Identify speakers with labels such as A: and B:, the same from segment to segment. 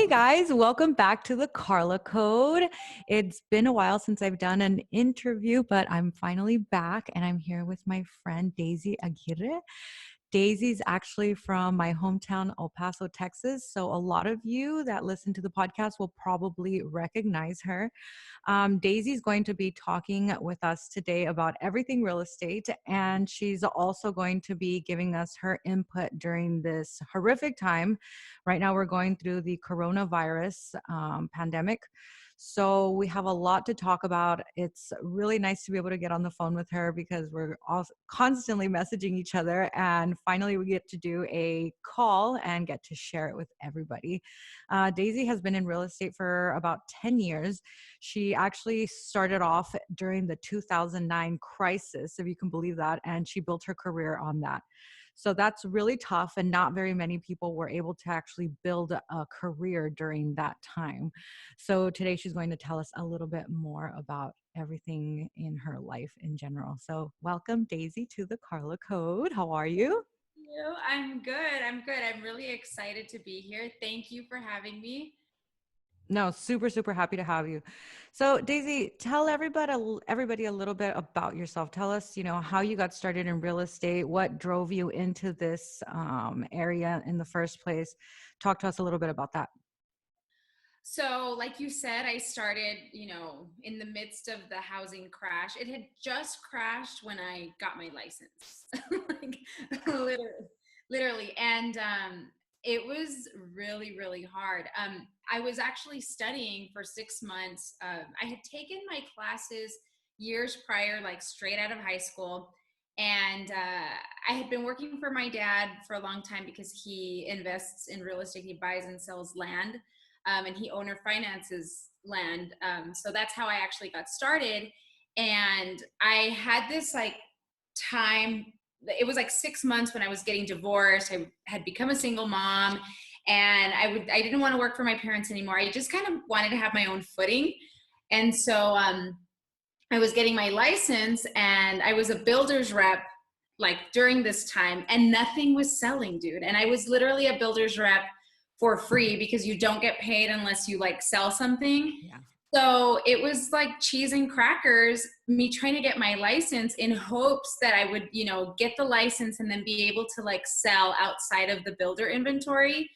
A: guys, welcome back to the Karla Code. It's been a while since I've done an interview, but I'm finally back and I'm here with my friend Daisy Aguirre. Daisy's actually from my hometown, El Paso, Texas. So a lot of you that listen to the podcast will probably recognize her. Daisy's going to be talking with us today about everything real estate, and she's also going to be giving us her input during this horrific time. Right now, we're going through the coronavirus pandemic. So we have a lot to talk about. It's really nice to be able to get on the phone with her because we're all constantly messaging each other. And finally, we get to do a call and get to share it with everybody. Daisy has been in real estate for about 10 years. She actually started off during the 2009 crisis, if you can believe that, and she built her career on that. So that's really tough, and not very many people were able to actually build a career during that time. So today she's going to tell us a little bit more about everything in her life in general. So welcome, Daisy, to the Karla Code. How are you?
B: I'm good. I'm really excited to be here. Thank you for having me.
A: No, super happy to have you. So Daisy, tell everybody a little bit about yourself. Tell us, how you got started in real estate, what drove you into this area in the first place. Talk to us a little bit about that.
B: So, like you said, I started, in the midst of the housing crash. It had just crashed when I got my license, like literally. And it was really, really hard. I was actually studying for 6 months. I had taken my classes years prior, like straight out of high school. And I had been working for my dad for a long time because he invests in real estate. He buys and sells land, and he owner finances land. So that's how I actually got started. And I had this time. It was like 6 months when I was getting divorced. I had become a single mom, and I didn't want to work for my parents anymore. I just kind of wanted to have my own footing. And so I was getting my license, and I was a builder's rep like during this time, and nothing was selling, dude. And I was literally a builder's rep for free because you don't get paid unless you like sell something.
A: Yeah.
B: So it was like cheese and crackers, me trying to get my license in hopes that I would, get the license and then be able to like sell outside of the builder inventory.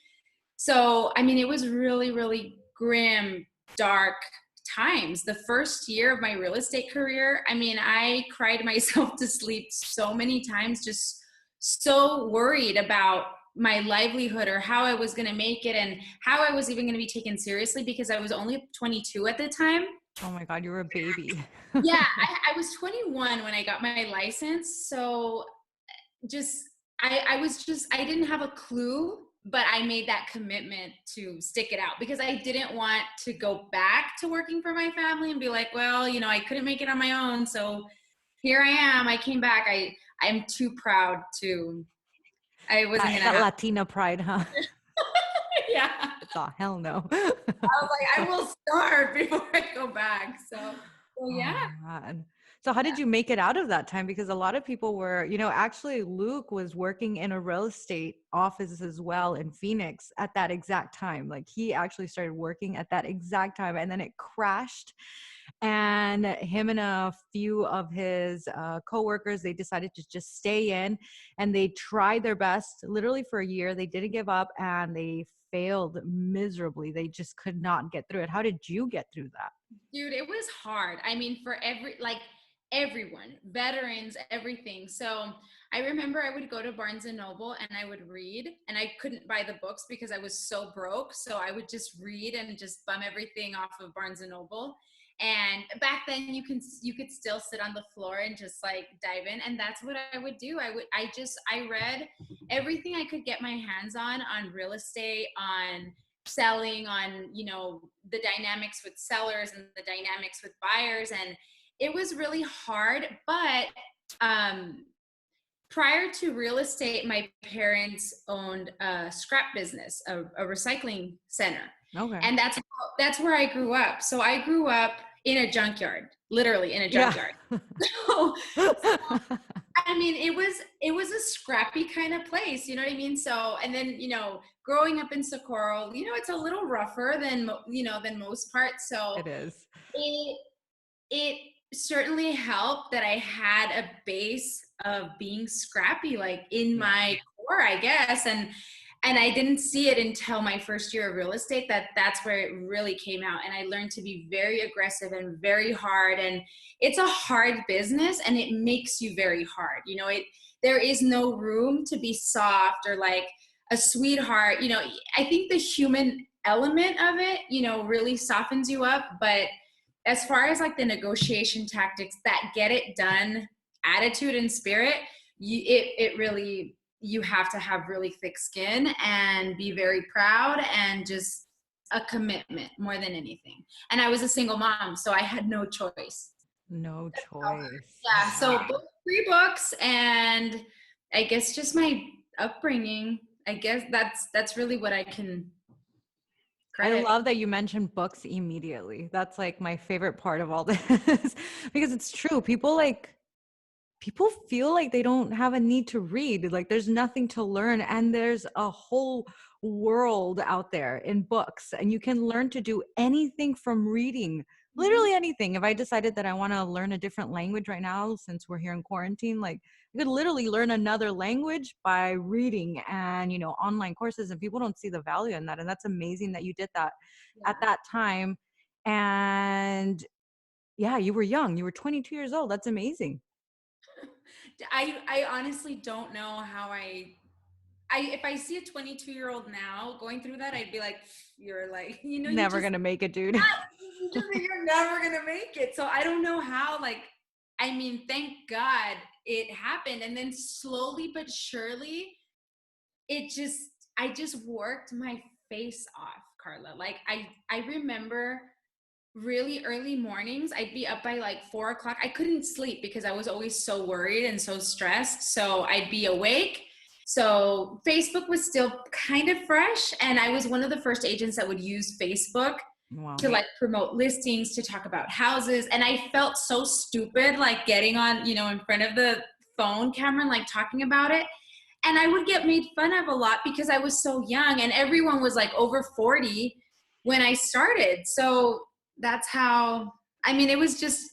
B: So, I mean, it was really, really grim, dark times. The first year of my real estate career, I mean, I cried myself to sleep so many times, just so worried about my livelihood or how I was going to make it and how I was even going to be taken seriously because I was only 22 at the time.
A: Oh my God, you were a baby.
B: Yeah, I was 21 when I got my license. So I didn't have a clue, but I made that commitment to stick it out because I didn't want to go back to working for my family and be like, well, I couldn't make it on my own. So here I am. I came back. I'm too proud to. I wasn't gonna
A: that
B: have.
A: Latina pride, huh?
B: Yeah.
A: Oh, hell no.
B: I was like, I will starve before I go back. So yeah.
A: Oh, man. So how did you make it out of that time? Because a lot of people were, actually Luke was working in a real estate office as well in Phoenix at that exact time. Like he actually started working at that exact time and then it crashed. And him and a few of his coworkers, they decided to just stay in and they tried their best literally for a year. They didn't give up and they failed miserably. They just could not get through it. How did you get through that?
B: Dude, it was hard. I mean, for everyone, veterans, everything. So I remember I would go to Barnes and Noble and I would read, and I couldn't buy the books because I was so broke. So I would just read and just bum everything off of Barnes and Noble. And back then you could still sit on the floor and just like dive in. And that's what I would do. I read everything I could get my hands on real estate, on selling, on, the dynamics with sellers and the dynamics with buyers. And it was really hard, but prior to real estate, my parents owned a scrap business, a recycling center.
A: Okay.
B: And that's where I grew up. So I grew up in a junkyard, literally in a junkyard.
A: Yeah.
B: So I mean, it was a scrappy kind of place, you know what I mean? So, and then, growing up in Socorro, it's a little rougher than than most parts. So
A: It is.
B: it it certainly helped that I had a base of being scrappy, like in
A: Yeah.
B: my core, I guess. And I didn't see it until my first year of real estate that's where it really came out. And I learned to be very aggressive and very hard. And it's a hard business and it makes you very hard. There is no room to be soft or like a sweetheart. I think the human element of it, really softens you up. But as far as like the negotiation tactics that get it done, attitude and spirit, it really, you have to have really thick skin and be very proud and just a commitment more than anything. And I was a single mom, so I had no choice.
A: No
B: So,
A: choice.
B: yeah, so
A: Yeah.
B: 3 books, and I guess just my upbringing. I guess that's really what I can
A: I
B: credit.
A: love that you mentioned books immediately. That's like my favorite part of all this because it's true. People feel like they don't have a need to read. Like there's nothing to learn and there's a whole world out there in books and you can learn to do anything from reading.
B: Mhm.
A: Literally anything. If I decided that I want to learn a different language right now since we're here in quarantine, like I could literally learn another language by reading and, online courses, and people don't see the value in that, and that's amazing that you did that at
B: Yeah.
A: that time. And yeah, you were young. You were 22 years old. That's amazing.
B: I honestly don't know how I if I see a 22-year-old now going through that, I'd be like, you're like, you
A: Never
B: just
A: gonna make it, dude.
B: you're never gonna make it. So I don't know how, like, I mean, thank God it happened. And then slowly but surely, it just I just worked my face off, Karla. Like I remember really early mornings, I'd be up by like 4 o'clock. I couldn't sleep because I was always so worried and so stressed. So I'd be awake. So Facebook was still kind of fresh. And I was one of the first agents that would use Facebook
A: Wow.
B: to like promote listings, to talk about houses. And I felt so stupid, like getting on, in front of the phone camera and like talking about it. And I would get made fun of a lot because I was so young and everyone was like over 40 when I started. So that's how, I mean, it was just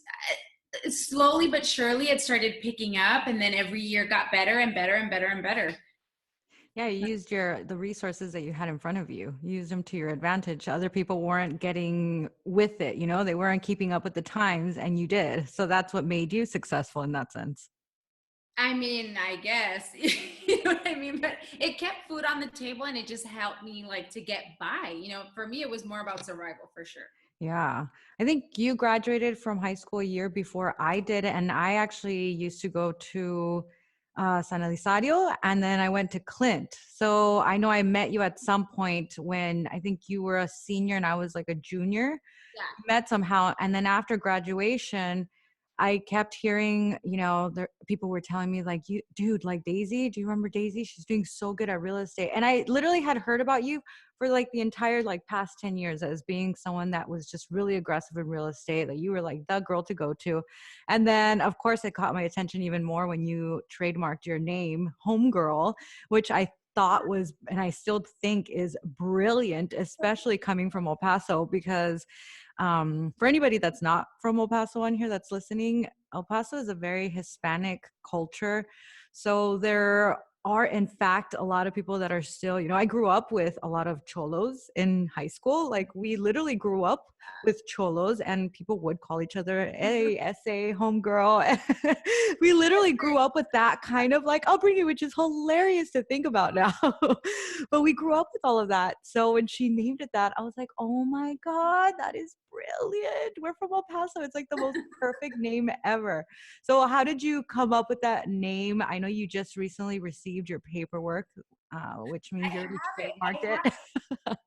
B: slowly but surely it started picking up, and then every year got better and better and better and better.
A: Yeah, you used the resources that you had in front of you. You used them to your advantage. Other people weren't getting with it, they weren't keeping up with the times and you did. So that's what made you successful in that sense.
B: I mean, I guess, you know what I mean? But it kept food on the table and it just helped me like to get by. For me, it was more about survival for sure.
A: Yeah. I think you graduated from high school a year before I did. And I actually used to go to San Elizario and then I went to Clint. So I know I met you at some point when I think you were a senior and I was like a junior.
B: Yeah.
A: Met somehow. And then after graduation, I kept hearing, people were telling me like, you, dude, like Daisy, do you remember Daisy? She's doing so good at real estate. And I literally had heard about you for like the entire like past 10 years as being someone that was just really aggressive in real estate. That you were like the girl to go to. And then of course it caught my attention even more when you trademarked your name, Homegirl, which I thought was, and I still think is brilliant, especially coming from El Paso, because for anybody that's not from El Paso on here that's listening, El Paso is a very Hispanic culture. So there are, in fact, a lot of people that are still, I grew up with a lot of cholos in high school. Like we literally grew up with cholos and people would call each other, hey, SA, homegirl. We literally grew up with that kind of like upbringing, which is hilarious to think about now. But we grew up with all of that. So when she named it that, I was like, oh my God, that is brilliant. We're from El Paso. It's like the most perfect name ever. So how did you come up with that name? I know you just recently received your paperwork, which
B: I
A: means you already
B: have it.
A: trademarked
B: I
A: it.
B: have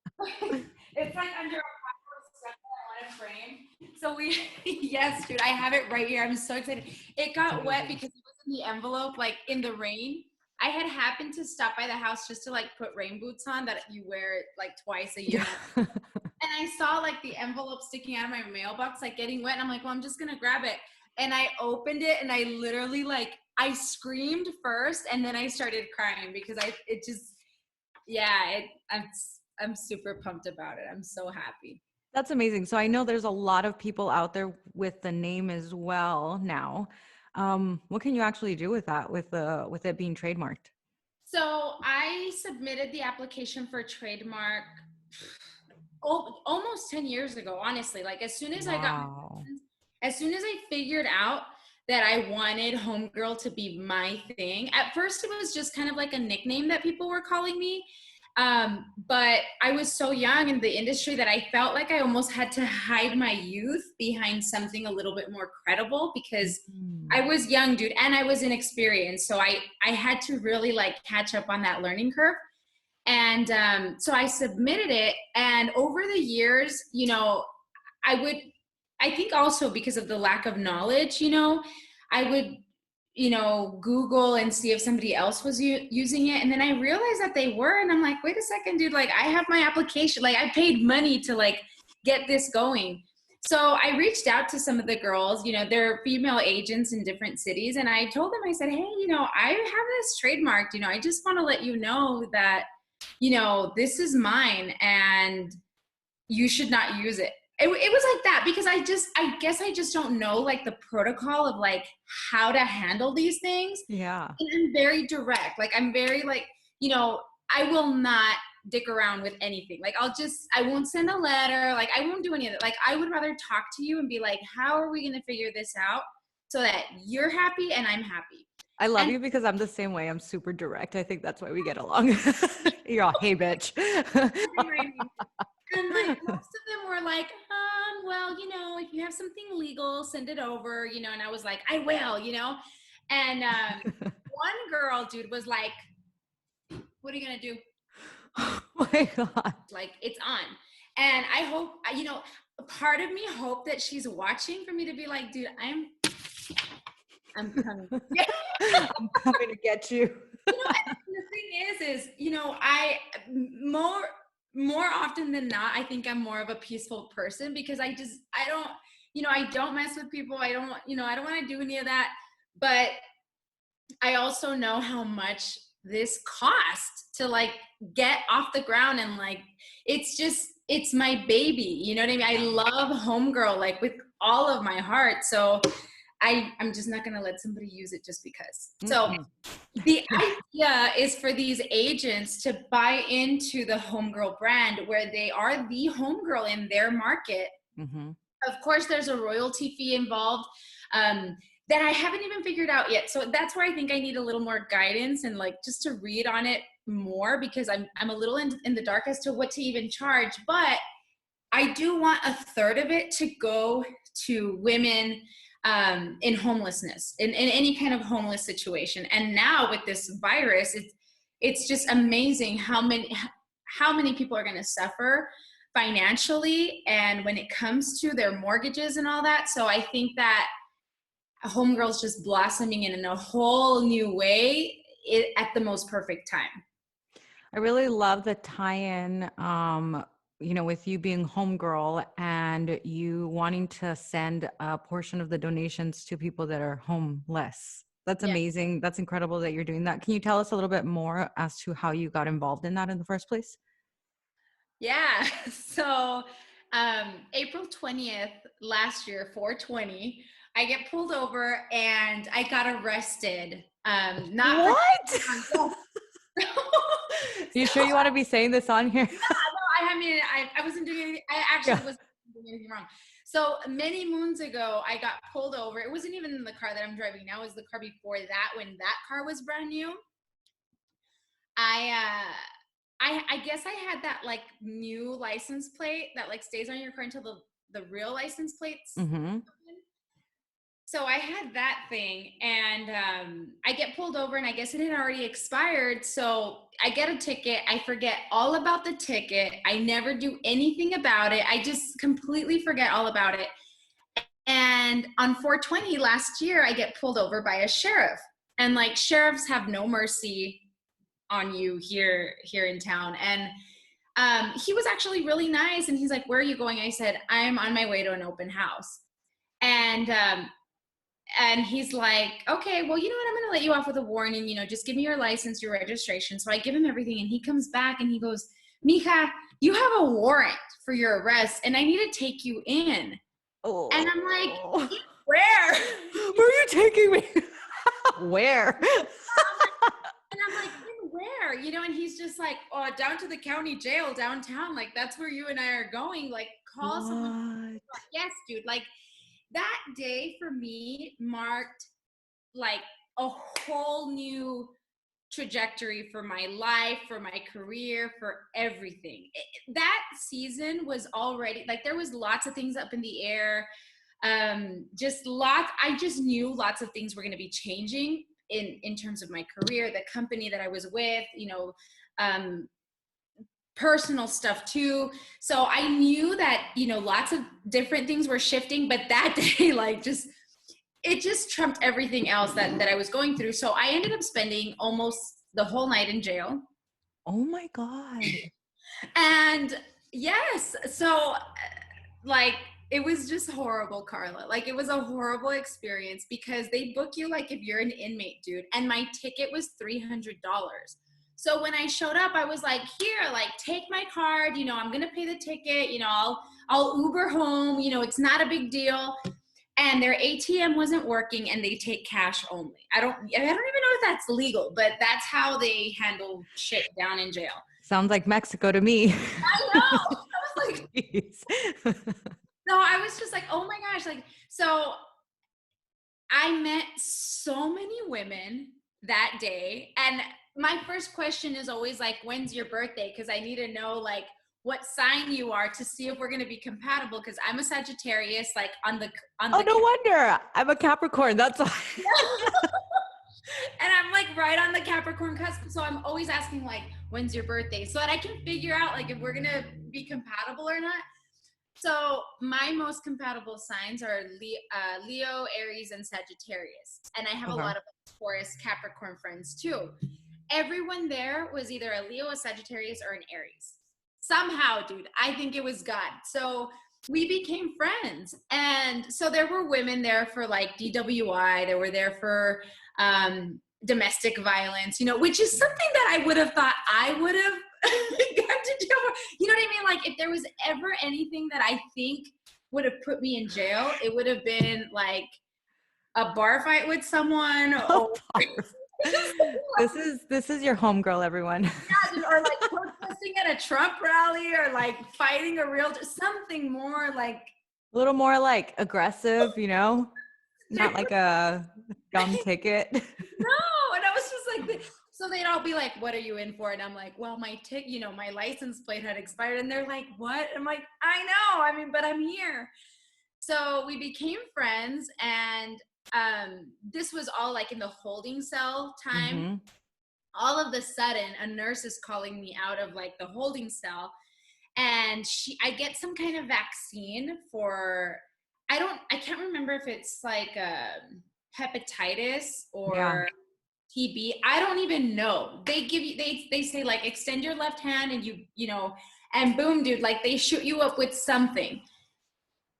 B: It's like under a purple stuff that I want to frame. So we, yes, dude, I have it right here. I'm so excited. It
A: That's
B: got wet
A: amazing.
B: because it was in the envelope, like in the rain. I had happened to stop by the house just to like put rain boots on that you wear like twice a year.
A: Yeah.
B: And I saw like the envelope sticking out of my mailbox, like getting wet. And I'm like, well, I'm just going to grab it. and I opened it and I literally like, I screamed first and then I started crying because it just, yeah, I'm super pumped about it. I'm so happy.
A: That's amazing. So I know there's a lot of people out there with the name as well now. What can you actually do with that, with it being trademarked?
B: So I submitted the application for trademark almost 10 years ago, honestly. Like as soon as I got my
A: Wow.
B: license, as soon as I figured out that I wanted Homegirl to be my thing, at first it was just kind of like a nickname that people were calling me. But I was so young in the industry that I felt like I almost had to hide my youth behind something a little bit more credible because I
A: Mhm.
B: was young, dude, and I was inexperienced. So I had to really like catch up on that learning curve. And so I submitted it. And over the years, I would, I think also because of the lack of knowledge, I would, Google and see if somebody else was using it. And then I realized that they were. And I'm like, wait a second, dude, like I have my application, like I paid money to like get this going. So I reached out to some of the girls, they're female agents in different cities. And I told them, I said, hey, I have this trademarked, I just want to let you know that this is mine and you should not use it. It was like that because I guess I just don't know like the protocol of like how to handle these things.
A: Yeah.
B: And I'm very direct. Like I'm very like, I will not dick around with anything. Like I won't send a letter. Like I won't do any of it. Like I would rather talk to you and be like, how are we going to figure this out so that you're happy and I'm happy?
A: I love
B: And
A: you because I'm the same way. I'm super direct. I think that's why we get along. You're all, hey, bitch.
B: And like most of them were like, well, if you have something legal, send it over, and I was like, I will, And one girl, dude, was like, what are you gonna do?
A: Oh my God.
B: Like, it's on. And I hope, part of me hope that she's watching for me to be like, dude, I'm coming.
A: I'm coming to get you.
B: And the thing is, I more often than not, I think I'm more of a peaceful person because I don't, I don't mess with people. I don't, I don't want to do any of that. But I also know how much this cost to like get off the ground and like, it's my baby. You know what I mean? I love Homegirl like with all of my heart. So I'm just not going to let somebody use it just because. So the idea is for these agents to buy into the Homegirl brand where they are the homegirl in their market.
A: Mm-hmm.
B: Of course, there's a royalty fee involved that I haven't even figured out yet. So that's where I think I need a little more guidance and like just to read on it more because I'm a little in the dark as to what to even charge. But I do want a third of it to go to women in homelessness, in any kind of homeless situation. And now with this virus, it's just amazing how many people are going to suffer financially and when it comes to their mortgages and all that. So I think that Homegirl's just blossoming in a whole new way at the most perfect time.
A: I really love the tie-in, with you being homegirl and you wanting to send a portion of the donations to people that are homeless. That's
B: Yeah.
A: amazing. That's incredible that you're doing that. Can you tell us a little bit more as to how you got involved in that in the first place?
B: Yeah. So April 20th last year, 420, I get pulled over and I got arrested. Not for
A: What? You sure you
B: so
A: want to be saying this on here?
B: I mean, I wasn't doing anything. I actually
A: Yeah.
B: wasn't doing anything wrong. So many moons ago, I got pulled over. It wasn't even in the car that I'm driving now. It was the car before that when that car was brand new. I guess I had that like new license plate that like stays on your car until the real license plates.
A: Mm-hmm.
B: So I had that thing and I get pulled over and I guess it had already expired. So I get a ticket. I forget all about the ticket. I never do anything about it. I just completely forget all about it. And on 420 last year, I get pulled over by a sheriff. And like sheriffs have no mercy on you here in town. And he was actually really nice. And he's like, where are you going? I said, I'm on my way to an open house. And and he's like, okay, well, you know what? I'm going to let you off with a warning, just give me your license, your registration. So I give him everything, and he comes back and he goes, Mija, you have a warrant for your arrest and I need to take you in. And I'm like,
A: Oh,
B: where?
A: where are you taking me? Where?
B: And I'm like, in where? And he's just like, oh, down to the county jail downtown. Like, that's where you and I are going. Like, call someone. Yes, dude. Like, that day for me marked like a whole new trajectory for my life, for my career, for everything. That season was already like, there was lots of things up in the air. I just knew lots of things were going to be changing in terms of my career, the company that I was with, personal stuff too. So I knew that, lots of different things were shifting, but that day, like, it just trumped everything else that I was going through. So I ended up spending almost the whole night in jail.
A: Oh my God.
B: And yes, so like, it was just horrible, Karla. Like, it was a horrible experience because they book you like if you're an inmate, dude. And my ticket was $300. So when I showed up, I was like, here, like, take my card. I'm going to pay the ticket. I'll Uber home. It's not a big deal. And their ATM wasn't working and they take cash only. I don't even know if that's legal, but that's how they handle shit down in jail.
A: Sounds like Mexico to me.
B: I know. I was like, no, I was just like, oh my gosh. Like, so I met so many women that day. And my first question is always like, when's your birthday? Because I need to know like what sign you are to see if we're going to be compatible. Because I'm a Sagittarius, like on the
A: no wonder. I'm a Capricorn. That's why.
B: And I'm like right on the Capricorn cusp. So I'm always asking like, when's your birthday? So that I can figure out like if we're going to be compatible or not. So my most compatible signs are Leo, Aries, and Sagittarius. And I have a lot of Taurus, Capricorn friends too. Everyone there was either a Leo, a Sagittarius, or an Aries. Somehow, dude, I think it was God. So we became friends. And so there were women there for like DWI. They were there for domestic violence, which is something that I would have thought I would have got to jail for. You know what I mean? Like, if there was ever anything that I think would have put me in jail, it would have been like a bar fight with someone.
A: This is your homegirl, everyone.
B: Yeah, or like protesting at a Trump rally, or like fighting a real, something more like
A: a little more like aggressive, not like a dumb ticket.
B: No, and I was just like, so they'd all be like, what are you in for? And I'm like, well, my my license plate had expired. And they're like, what? I'm like, I know, but I'm here. So we became friends, and this was all like in the holding cell time. Mm-hmm. All of a sudden, a nurse is calling me out of like the holding cell, and I get some kind of vaccine for, I can't remember if it's like hepatitis or TB. I don't even know. They give you, they say like, extend your left hand, and and boom, dude, like they shoot you up with something.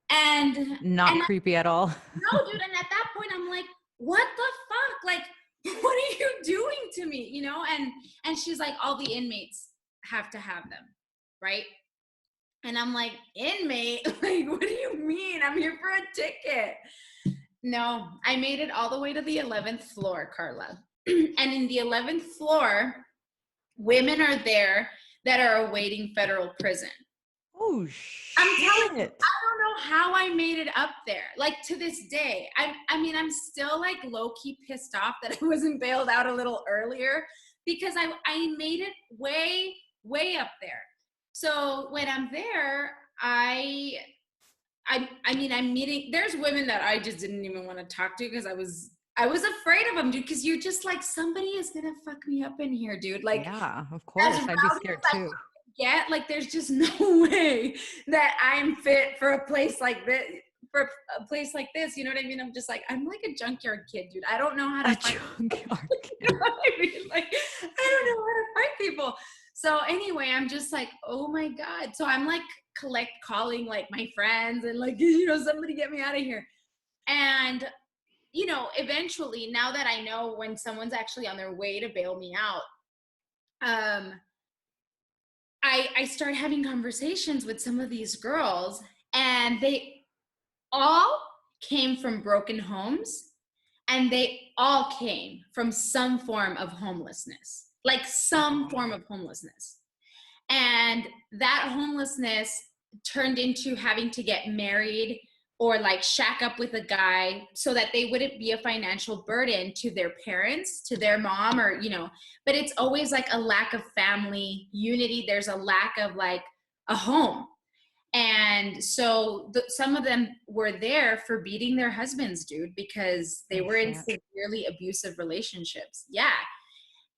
B: And
A: not creepy at all.
B: No, dude. And at that point, I'm like, what the fuck? Like, what are you doing to me? And she's like, all the inmates have to have them, right? And I'm like, inmate? Like, what do you mean? I'm here for a ticket. No, I made it all the way to the 11th floor, Karla. And in the 11th floor, women are there that are awaiting federal prison.
A: Oh, shit.
B: I'm telling you, I don't know how I made it up there. Like, to this day, I'm still like low-key pissed off that I wasn't bailed out a little earlier, because I made it way, way up there. So when I'm there, I'm meeting, there's women that I just didn't even want to talk to, because I was afraid of them, dude, because you're just like, somebody is gonna fuck me up in here, dude. Like,
A: yeah, of course, I'd be scared too.
B: Like, there's just no way that I'm fit for a place like this. You know what I mean? I'm just like, I'm like a junkyard kid, dude. I don't know how to fight.
A: Junkyard kid.
B: You know what I mean? Like, I don't know how to fight people. So anyway, I'm just like, oh my God. So I'm like calling like my friends and like, somebody get me out of here. And eventually, now that I know when someone's actually on their way to bail me out, um, I start having conversations with some of these girls, and they all came from broken homes, and they all came from some form of homelessness, like some form of homelessness. And that homelessness turned into having to get married or like shack up with a guy so that they wouldn't be a financial burden to their parents, to their mom, or, but it's always like a lack of family unity. There's a lack of like a home. And so some of them were there for beating their husbands, dude, because they were in severely abusive relationships. Yeah.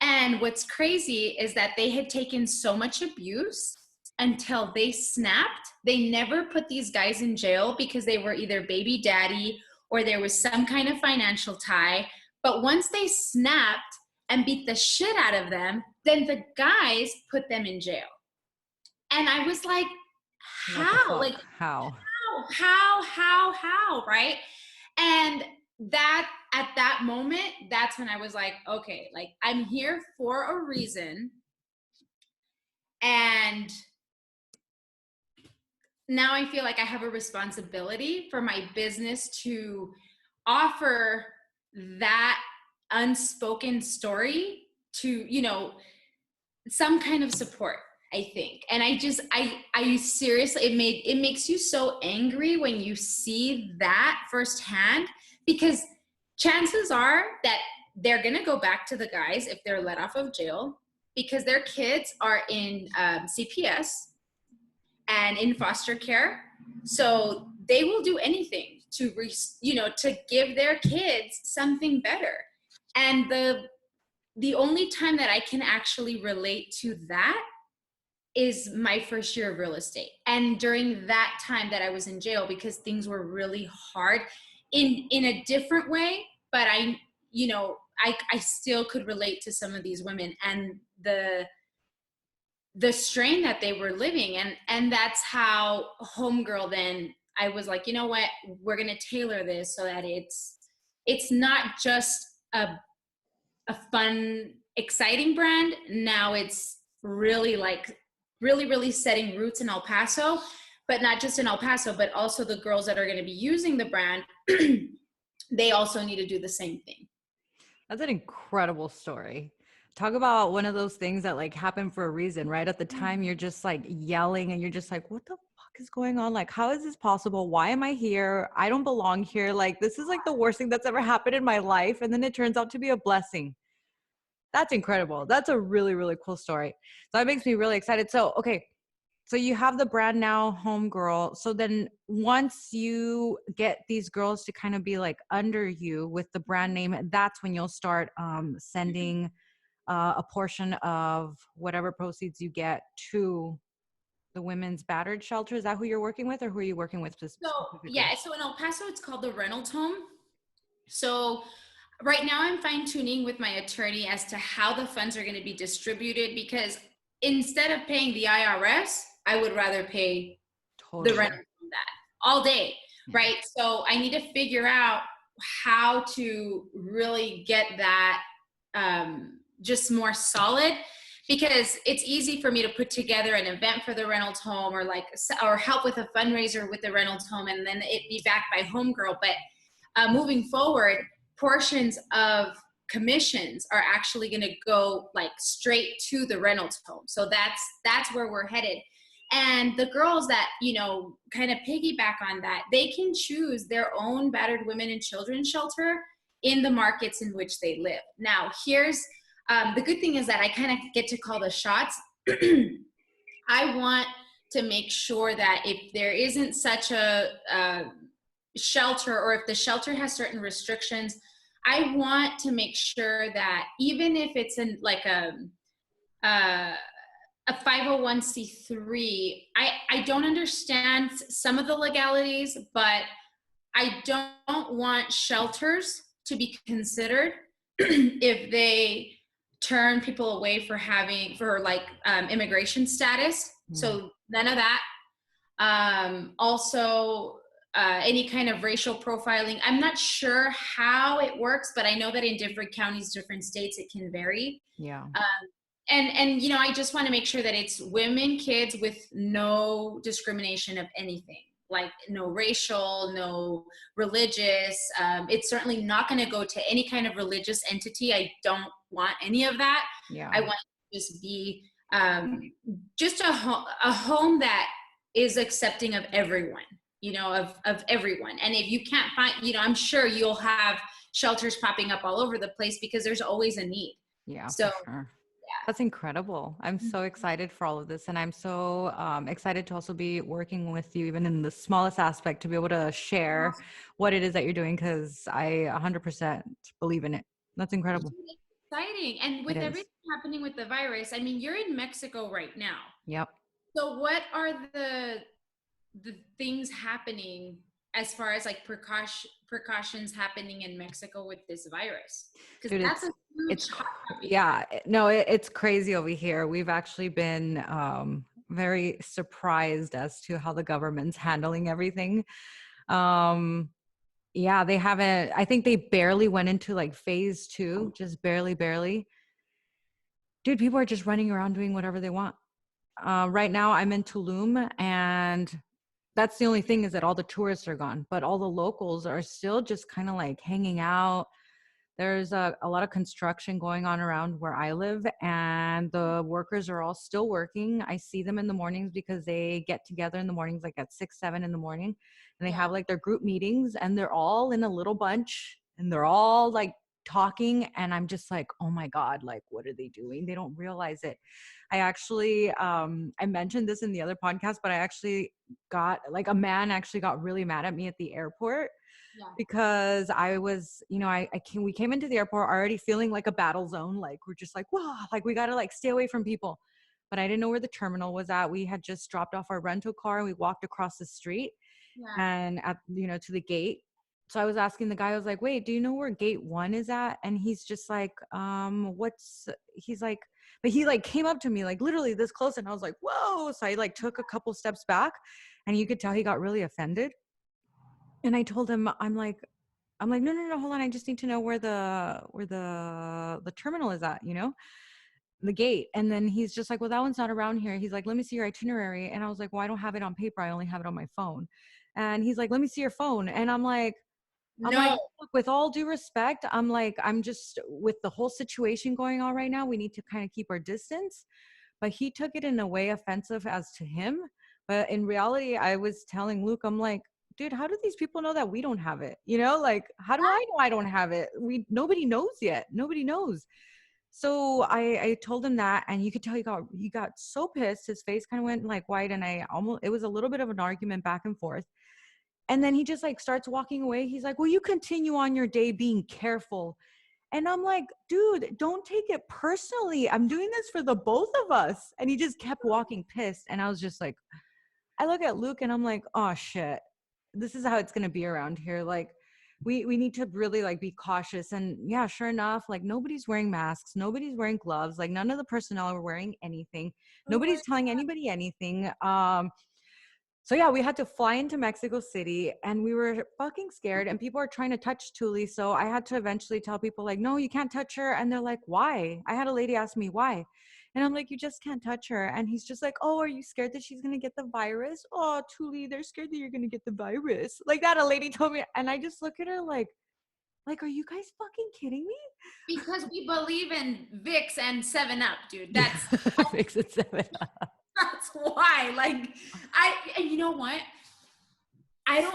B: And what's crazy is that they had taken so much abuse until they snapped. They never put these guys in jail because they were either baby daddy or there was some kind of financial tie. But once they snapped and beat the shit out of them, then the guys put them in jail. And I was like, how? Like,
A: how?
B: Right? And that at that moment, that's when I was like, okay, like I'm here for a reason. And now I feel like I have a responsibility for my business to offer that unspoken story to, some kind of support, I think. And I seriously, it makes you so angry when you see that firsthand, because chances are that they're going to go back to the guys if they're let off of jail, because their kids are in CPS and in foster care. So they will do anything to, to give their kids something better. And the only time that I can actually relate to that is my first year of real estate. And during that time that I was in jail, because things were really hard in a different way, but I still could relate to some of these women and the strain that they were living. And that's how Homegirl, then I was like, you know what, we're going to tailor this so that it's not just a fun, exciting brand. Now it's really like really setting roots in El Paso, but not just in El Paso, but also the girls that are going to be using the brand, they also need to do the same thing.
A: That's an incredible story. Talk about one of those things that like happen for a reason, right? At the time you're just like yelling and you're just like, what the fuck is going on? Like, how is this possible? Why am I here? I don't belong here. Like, this is like the worst thing that's ever happened in my life. And then it turns out to be a blessing. That's incredible. That's a really, really cool story. So that makes me really excited. So, okay. So you have the brand now, Homegirl. So then once you get these girls to kind of be like under you with the brand name, that's when you'll start sending a portion of whatever proceeds you get to the women's battered shelter. Is that who you're working with, or who are you working with specifically?
B: So in El Paso, it's called the Reynolds Home. So right now I'm fine tuning with my attorney as to how the funds are going to be distributed, because instead of paying the IRS, I would rather pay the Reynolds Home that all day, right? So I need to figure out how to really get that just more solid, because it's easy for me to put together an event for the Reynolds Home, or help with a fundraiser with the Reynolds Home, and then it be backed by Homegirl. But moving forward, portions of commissions are actually going to go like straight to the Reynolds Home. So that's where we're headed. And the girls that, kind of piggyback on that, they can choose their own battered women and children shelter in the markets in which they live. Now, here's the good thing is that I kind of get to call the shots. I want to make sure that if there isn't such a shelter, or if the shelter has certain restrictions, I want to make sure that even if it's in like a 501c3, I don't understand some of the legalities, but I don't want shelters to be considered if they turn people away for immigration status. So none of that. Also, any kind of racial profiling. I'm not sure how it works, but I know that in different counties, different states, it can vary.
A: Yeah.
B: And I just want to make sure that it's women, kids with no discrimination of anything, like no racial, no religious. It's certainly not going to go to any kind of religious entity. I don't want any of that.
A: Yeah.
B: I want it to just be just a home that is accepting of everyone, of everyone. And if you can't find, I'm sure you'll have shelters popping up all over the place because there's always a need.
A: Yeah,
B: So,
A: for sure. That's incredible. I'm so excited for all of this. And I'm so excited to also be working with you, even in the smallest aspect, to be able to share what it is that you're doing, because I 100% believe in it. That's incredible.
B: It's exciting. And with everything happening with the virus, I mean, you're in Mexico right now.
A: Yep.
B: So what are the things happening as far as like precautions happening in Mexico with this virus? Because that's a huge hot topic.
A: Yeah, no, it's crazy over here. We've actually been very surprised as to how the government's handling everything. Yeah, they haven't, I think they barely went into like phase 2, just barely. Dude, people are just running around doing whatever they want. Right now I'm in Tulum, and that's the only thing, is that all the tourists are gone, but all the locals are still just kind of like hanging out. There's a lot of construction going on around where I live, and the workers are all still working. I see them in the mornings because they get together in the mornings, like at 6, 7 in the morning, and they have like their group meetings, and they're all in a little bunch, and they're all like talking. And I'm just like, oh my God, like, what are they doing? They don't realize it. I actually, I mentioned this in the other podcast, but I actually got like, a man actually got really mad at me at the airport. Yeah. Because I was, we came into the airport already feeling like a battle zone. Like, we're just like, whoa, like we got to like stay away from people. But I didn't know where the terminal was at. We had just dropped off our rental car and we walked across the street and to the gate. So I was asking the guy, I was like, wait, do you know where gate 1 is at? And he's just like, he's like, but he like came up to me like literally this close, and I was like, whoa. So I like took a couple steps back, and you could tell he got really offended. And I told him, I'm like, no, hold on. I just need to know where the terminal is at, the gate. And then he's just like, well, that one's not around here. He's like, let me see your itinerary. And I was like, well, I don't have it on paper. I only have it on my phone. And he's like, let me see your phone. And I'm like, look, with all due respect, I'm like, I'm just, with the whole situation going on right now, we need to kind of keep our distance. But he took it in a way offensive as to him. But in reality, I was telling Luke, I'm like, dude, how do these people know that we don't have it? Like, how do I know I don't have it? Nobody knows yet. Nobody knows. So I told him that, and you could tell he got so pissed. His face kind of went like white, and it was a little bit of an argument back and forth. And then he just like starts walking away. He's like, well, you continue on your day being careful. And I'm like, dude, don't take it personally. I'm doing this for the both of us. And he just kept walking pissed. And I was just like, I look at Luke and I'm like, oh shit, this is how it's going to be around here. Like, we need to really like be cautious. And yeah, sure enough, like nobody's wearing masks. Nobody's wearing gloves. Like none of the personnel are wearing anything. Nobody's telling anybody anything. So yeah, we had to fly into Mexico City, and we were fucking scared, and people are trying to touch Tuli. So I had to eventually tell people like, no, you can't touch her. And they're like, why? I had a lady ask me why. And I'm like, you just can't touch her. And he's just like, oh, are you scared that she's going to get the virus? Oh, Tuli, they're scared that you're going to get the virus. Like that, a lady told me. And I just look at her like, are you guys fucking kidding me?
B: Because we believe in Vicks and 7-Up, dude. That's
A: Vicks and 7-Up.
B: That's why. Like, and you know what? I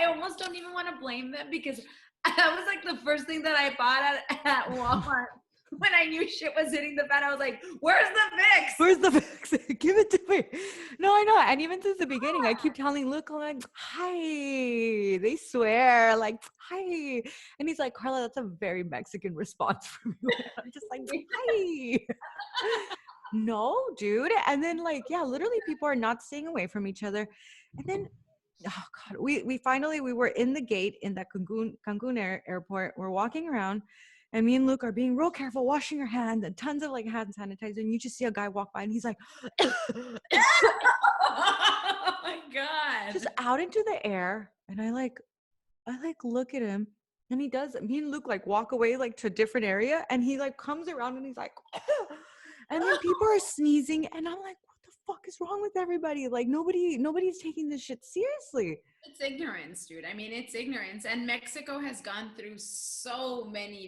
B: almost don't even want to blame them, because that was like the first thing that I bought at Walmart. When I knew shit was hitting the fan, I was like, where's the Vicks?
A: Where's the Vicks? Give it to me. No, I know. And even since the beginning, I keep telling Luke, I'm like, hi. They swear, like, hi. And he's like, Karla, that's a very Mexican response from you. I'm just like, hi. No, dude. And then like, yeah, literally people are not staying away from each other. And then, oh God, we finally, we were in the gate in that Cancun airport. We're walking around. And me and Luke are being real careful, washing your hands and tons of like hand sanitizer. And you just see a guy walk by and he's like,
B: Oh my
A: just
B: God.
A: out into the air. And I like look at him and he does, me and Luke like walk away like to a different area and he like comes around and he's like, and then people are sneezing and I'm like, what the fuck is wrong with everybody? Like nobody's taking this shit seriously.
B: It's ignorance, dude. I mean, it's ignorance. And Mexico has gone through so many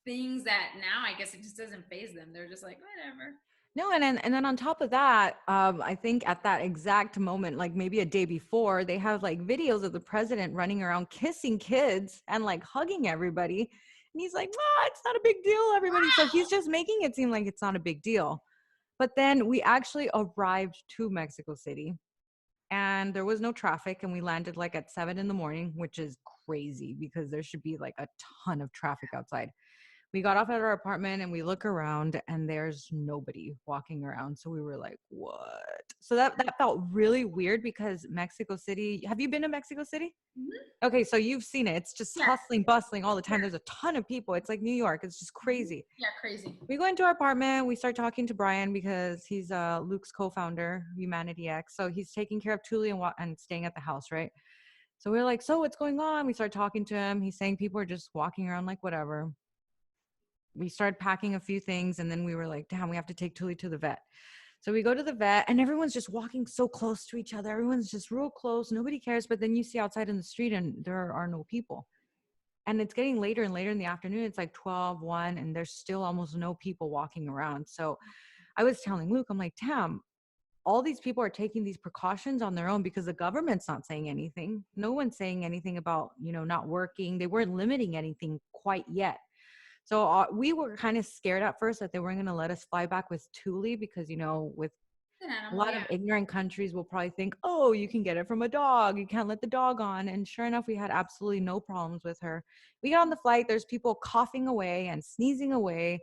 B: things that now I guess it just doesn't faze them. They're just like, whatever.
A: No, and then on top of that, I think at that exact moment, like maybe a day before, they have like videos of the president running around kissing kids and like hugging everybody. And he's like, "Ah, it's not a big deal, everybody." So he's just making it seem like it's not a big deal. But then we actually arrived to Mexico City and there was no traffic and we landed like at 7 in the morning, which is crazy because there should be like a ton of traffic outside. We got off at our apartment and we look around and there's nobody walking around. So we were like, what? So that felt really weird because Mexico City, have you been to Mexico City?
B: Mhm.
A: Okay, so you've seen it. It's just
B: Yeah.
A: hustling, bustling all the time.
B: Yeah.
A: There's a ton of people. It's like New York. It's just crazy.
B: Yeah, crazy.
A: We go into our apartment. We start talking to Brian because he's Luke's co-founder, Humanity X. So he's taking care of Tuli and staying at the house, right? So we're like, so what's going on? We start talking to him. He's saying people are just walking around like whatever. We started packing a few things and then we were like, damn, we have to take Tuli to the vet. So we go to the vet and everyone's just walking so close to each other. Everyone's just real close. Nobody cares. But then you see outside in the street and there are no people. And it's getting later and later in the afternoon. It's like 12, 1, and there's still almost no people walking around. So I was telling Luke, I'm like, damn, all these people are taking these precautions on their own because the government's not saying anything. No one's saying anything about, not working. They weren't limiting anything quite yet. So we were kind of scared at first that they weren't going to let us fly back with Thule because, with
B: An
A: a
B: animal,
A: lot of
B: yeah.
A: ignorant countries will probably think, oh, you can get it from a dog. You can't let the dog on. And sure enough, we had absolutely no problems with her. We got on the flight. There's people coughing away and sneezing away.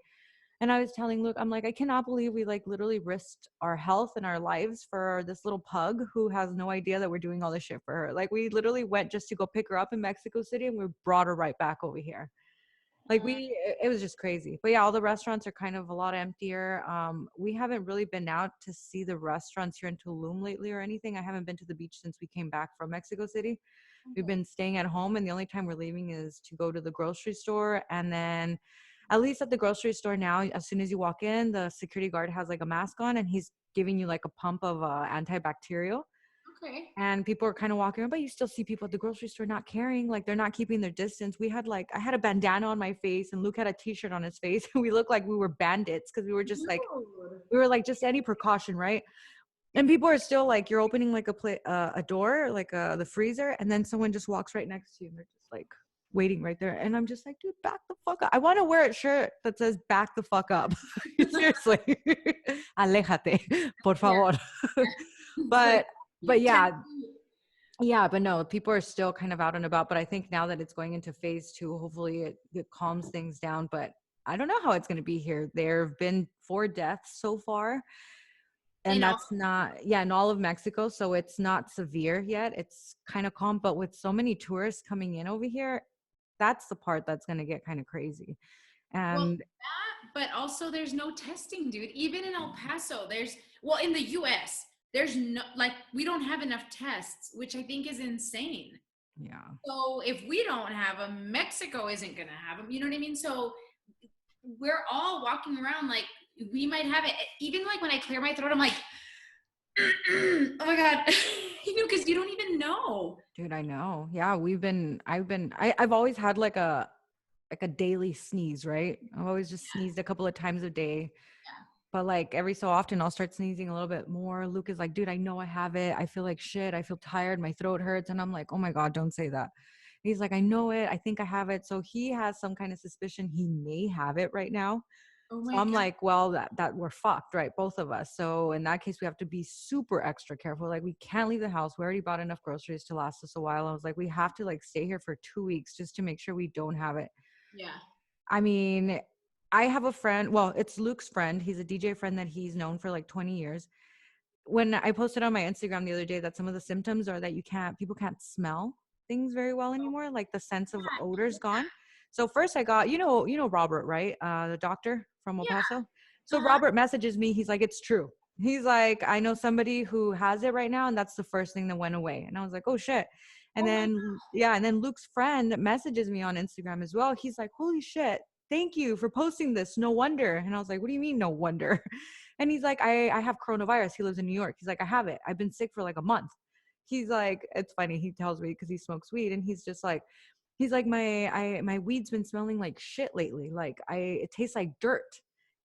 A: And I was telling Luke, I'm like, I cannot believe we like literally risked our health and our lives for this little pug who has no idea that we're doing all this shit for her. Like we literally went just to go pick her up in Mexico City and we brought her right back over here. Like it was just crazy. But yeah, all the restaurants are kind of a lot emptier. We haven't really been out to see the restaurants here in Tulum lately or anything. I haven't been to the beach since we came back from Mexico City. We've been staying at home and the only time we're leaving is to go to the grocery store. And then at least at the grocery store now, as soon as you walk in, the security guard has like a mask on and he's giving you like a pump of antibacterial.
B: Okay.
A: And people are kind of walking around, but you still see people at the grocery store not caring, like they're not keeping their distance. I had a bandana on my face and Luke had a t-shirt on his face and we looked like we were bandits because we were just like,
B: Dude.
A: just any precaution, right? And people are still like, you're opening like a door, like the freezer, and then someone just walks right next to you and they're just like waiting right there. And I'm just like, dude, back the fuck up. I want to wear a shirt that says back the fuck up. Seriously. Aléjate, por favor.
B: It's like,
A: but
B: yeah,
A: yeah, yeah, but no, people are still kind of out and about. But I think now that it's going into phase 2, hopefully it calms things down. But I don't know how it's going to be here. There have been 4 deaths so far. And
B: in all,
A: that's not, yeah, in all of Mexico. So it's not severe yet. It's kind of calm. But with so many tourists coming in over here, that's the part that's going to get kind of crazy.
B: well,
A: And
B: that, but also there's no testing, dude. Even in El Paso, well, in the US, there's no, like, we don't have enough tests, which I think is insane.
A: yeah.
B: So if we don't have them, Mexico isn't going to have them. You know what I mean? So we're all walking around like we might have it. Even like when I clear my throat, I'm like, oh my God, because you don't even know.
A: Dude, I know. Yeah, I've always had like a daily sneeze, right? I've always just sneezed a couple of times a day. But like every so often I'll start sneezing a little bit more. Luke is like, dude, I know I have it. I feel like shit. I feel tired. My throat hurts. And I'm like, oh my God, don't say that. He's like, I know it. I think I have it. So he has some kind of suspicion he may have it right now.
B: Oh
A: So
B: my
A: I'm
B: God.
A: like, well, that we're fucked, right? Both of us. So in that case, we have to be super extra careful. Like we can't leave the house. We already bought enough groceries to last us a while. I was like, we have to like stay here for 2 weeks just to make sure we don't have it.
B: Yeah.
A: I mean, I have a friend, well, it's Luke's friend. He's a DJ friend that he's known for like 20 years. When I posted on my Instagram the other day that some of the symptoms are that people can't smell things very well anymore, like the sense of odor's gone. So first I got, Robert, right? The doctor from El
B: Yeah.
A: Paso. So
B: Uh-huh.
A: Robert messages me. He's like, it's true. He's like, I know somebody who has it right now. And that's the first thing that went away. And I was like, oh shit. And
B: Oh my
A: then, yeah. And then Luke's friend messages me on Instagram as well. He's like, holy shit. Thank you for posting this. No wonder. And I was like, what do you mean? No wonder. And he's like, I have coronavirus. He lives in New York. He's like, I have it. I've been sick for like a month. He's like, it's funny. He tells me because he smokes weed and he's just like, he's like, my weed's been smelling like shit lately. Like it tastes like dirt.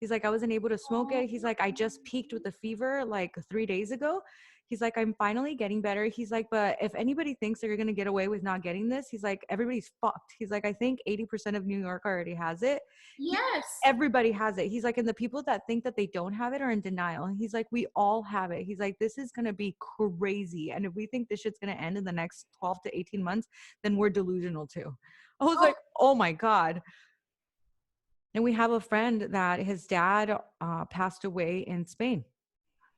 A: He's like, I wasn't able to smoke it. He's like, I just peaked with the fever like 3 days ago. He's like, I'm finally getting better. He's like, but if anybody thinks they're going to get away with not getting this, he's like, everybody's fucked. He's like, I think 80% of New York already has it.
B: yes.
A: Everybody has it. He's like, and the people that think that they don't have it are in denial. And he's like, we all have it. He's like, this is going to be crazy. And if we think this shit's going to end in the next 12 to 18 months, then we're delusional too. I was
B: Oh,
A: like, oh my God. And we have a friend that his dad passed away in Spain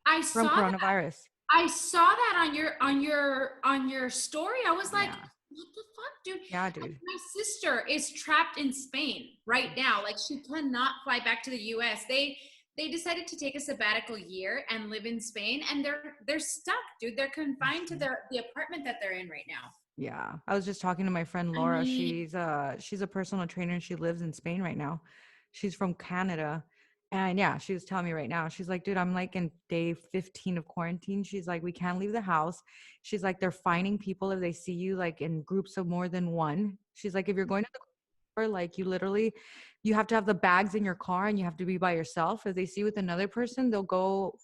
B: I
A: from
B: saw that.
A: coronavirus.
B: I saw that on your story. I was like,
A: Yeah.
B: what the fuck, dude?
A: Yeah,
B: And
A: dude.
B: my sister is trapped in Spain right now. Like she cannot fly back to the US. They decided to take a sabbatical year and live in Spain and they're stuck, dude. They're confined to the apartment that they're in right now.
A: Yeah. I was just talking to my friend
B: I
A: Laura.
B: mean,
A: She's a personal trainer and she lives in Spain right now. She's from Canada. And yeah, she was telling me right now. She's like, dude, I'm like in day 15 of quarantine. She's like, we can't leave the house. She's like, they're fining people if they see you like in groups of more than one. She's like, if you're going to the store, like you have to have the bags in your car and you have to be by yourself. If they see you with another person, they'll go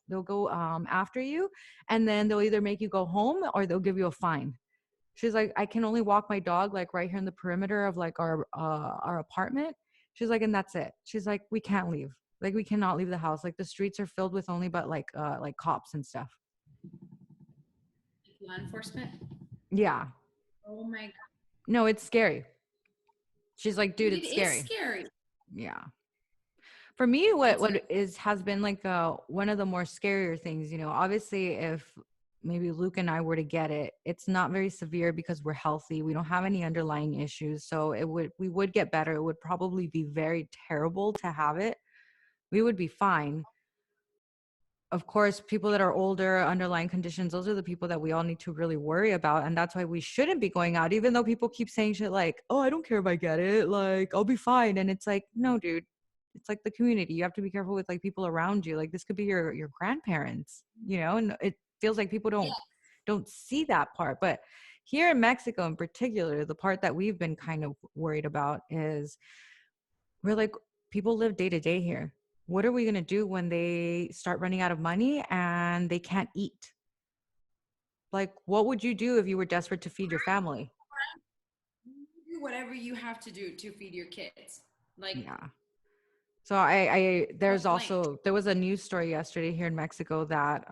A: after you. And then they'll either make you go home or they'll give you a fine. She's like, I can only walk my dog like right here in the perimeter of like our apartment. She's like, and that's it. She's like, we can't leave. Like we cannot leave the house. Like the streets are filled with only but like cops and stuff.
B: law enforcement.
A: Yeah.
B: Oh my god.
A: No, it's scary. She's like, dude,
B: Dude, it
A: it's
B: is
A: scary.
B: scary.
A: Yeah. For me,
B: It's
A: what is has been like one of the more scarier things, obviously if maybe Luke and I were to get it, it's not very severe because we're healthy. We don't have any underlying issues. So we would get better. It would probably be very terrible to have it. We would be fine. Of course, people that are older, underlying conditions, those are the people that we all need to really worry about. And that's why we shouldn't be going out, even though people keep saying shit like, oh, I don't care if I get it. Like, I'll be fine. And it's like, no, dude, it's like the community. You have to be careful with like people around you. Like this could be your grandparents, and it feels like people
B: yeah.
A: don't see that part. But here in Mexico in particular, the part that we've been kind of worried about is we're like, people live day to day here. What are we going to do when they start running out of money and they can't eat? Like, what would you do if you were desperate to feed your family?
B: Do whatever you have to do to feed your kids. Like
A: Yeah. So
B: point.
A: there was a news story yesterday here in Mexico that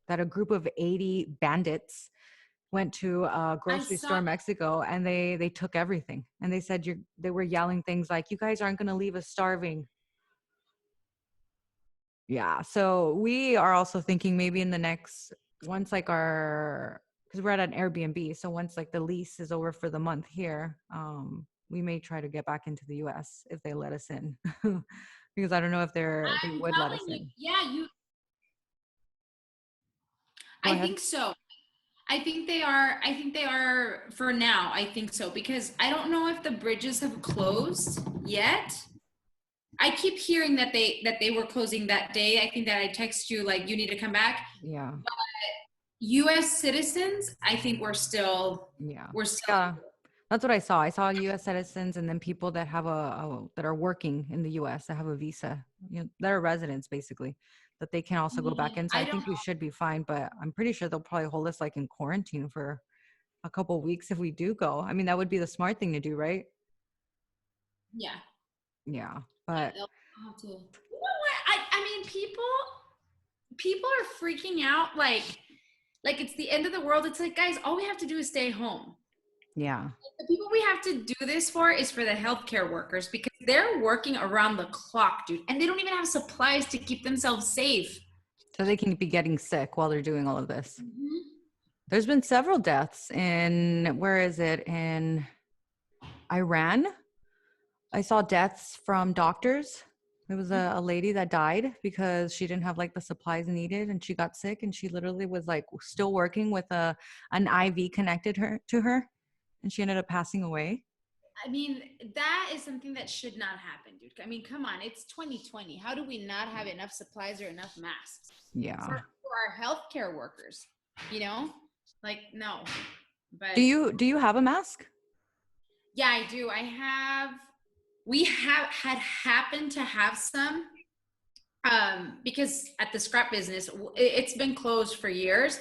A: a group of 80 bandits went to a
B: I
A: grocery
B: saw
A: store in Mexico and they took everything. And they said they were yelling things like, you guys aren't going to leave us starving. Yeah. So we are also thinking maybe in the next, once like because we're at an Airbnb. So once like the lease is over for the month here, we may try to get back into the US if they let us in. Because I don't know if they
B: I'm
A: would let
B: telling
A: us
B: you,
A: in.
B: yeah,
A: Go
B: I
A: ahead.
B: think so. I think they are for now. I think so because I don't know if the bridges have closed yet. I keep hearing that they were closing that day. I think that I text you like you need to come back.
A: Yeah.
B: US citizens, I think
A: Yeah.
B: we're still
A: Yeah. That's what I saw. I saw US citizens and then people that have that are working in the US that have a visa, that are residents basically, that they can also go back in. So
B: I
A: I
B: don't
A: think we should be fine, but I'm pretty sure they'll probably hold us like in quarantine for a couple of weeks if we do go. I mean, that would be the smart thing to do, right?
B: yeah.
A: Yeah.
B: Yeah,
A: But
B: they'll have to. You know what? I mean people are freaking out like it's the end of the world. It's like, guys, all we have to do is stay home.
A: yeah.
B: The people we have to do this for is for the healthcare workers because they're working around the clock, dude, and they don't even have supplies to keep themselves safe.
A: So they can be getting sick while they're doing all of this.
B: Mhm.
A: There's been several deaths where is it? In Iran. I saw deaths from doctors. There was a lady that died because she didn't have like the supplies needed and she got sick and she literally was like still working with an IV connected her to her and she ended up passing away.
B: I mean, that is something that should not happen, dude. I mean, come on, it's 2020. How do we not have enough supplies or enough masks
A: Yeah.
B: for our healthcare workers? You know, like no.
A: Do
B: But
A: you have a mask?
B: yeah, I do. We have had happened to have some because at the scrap business, it's been closed for years.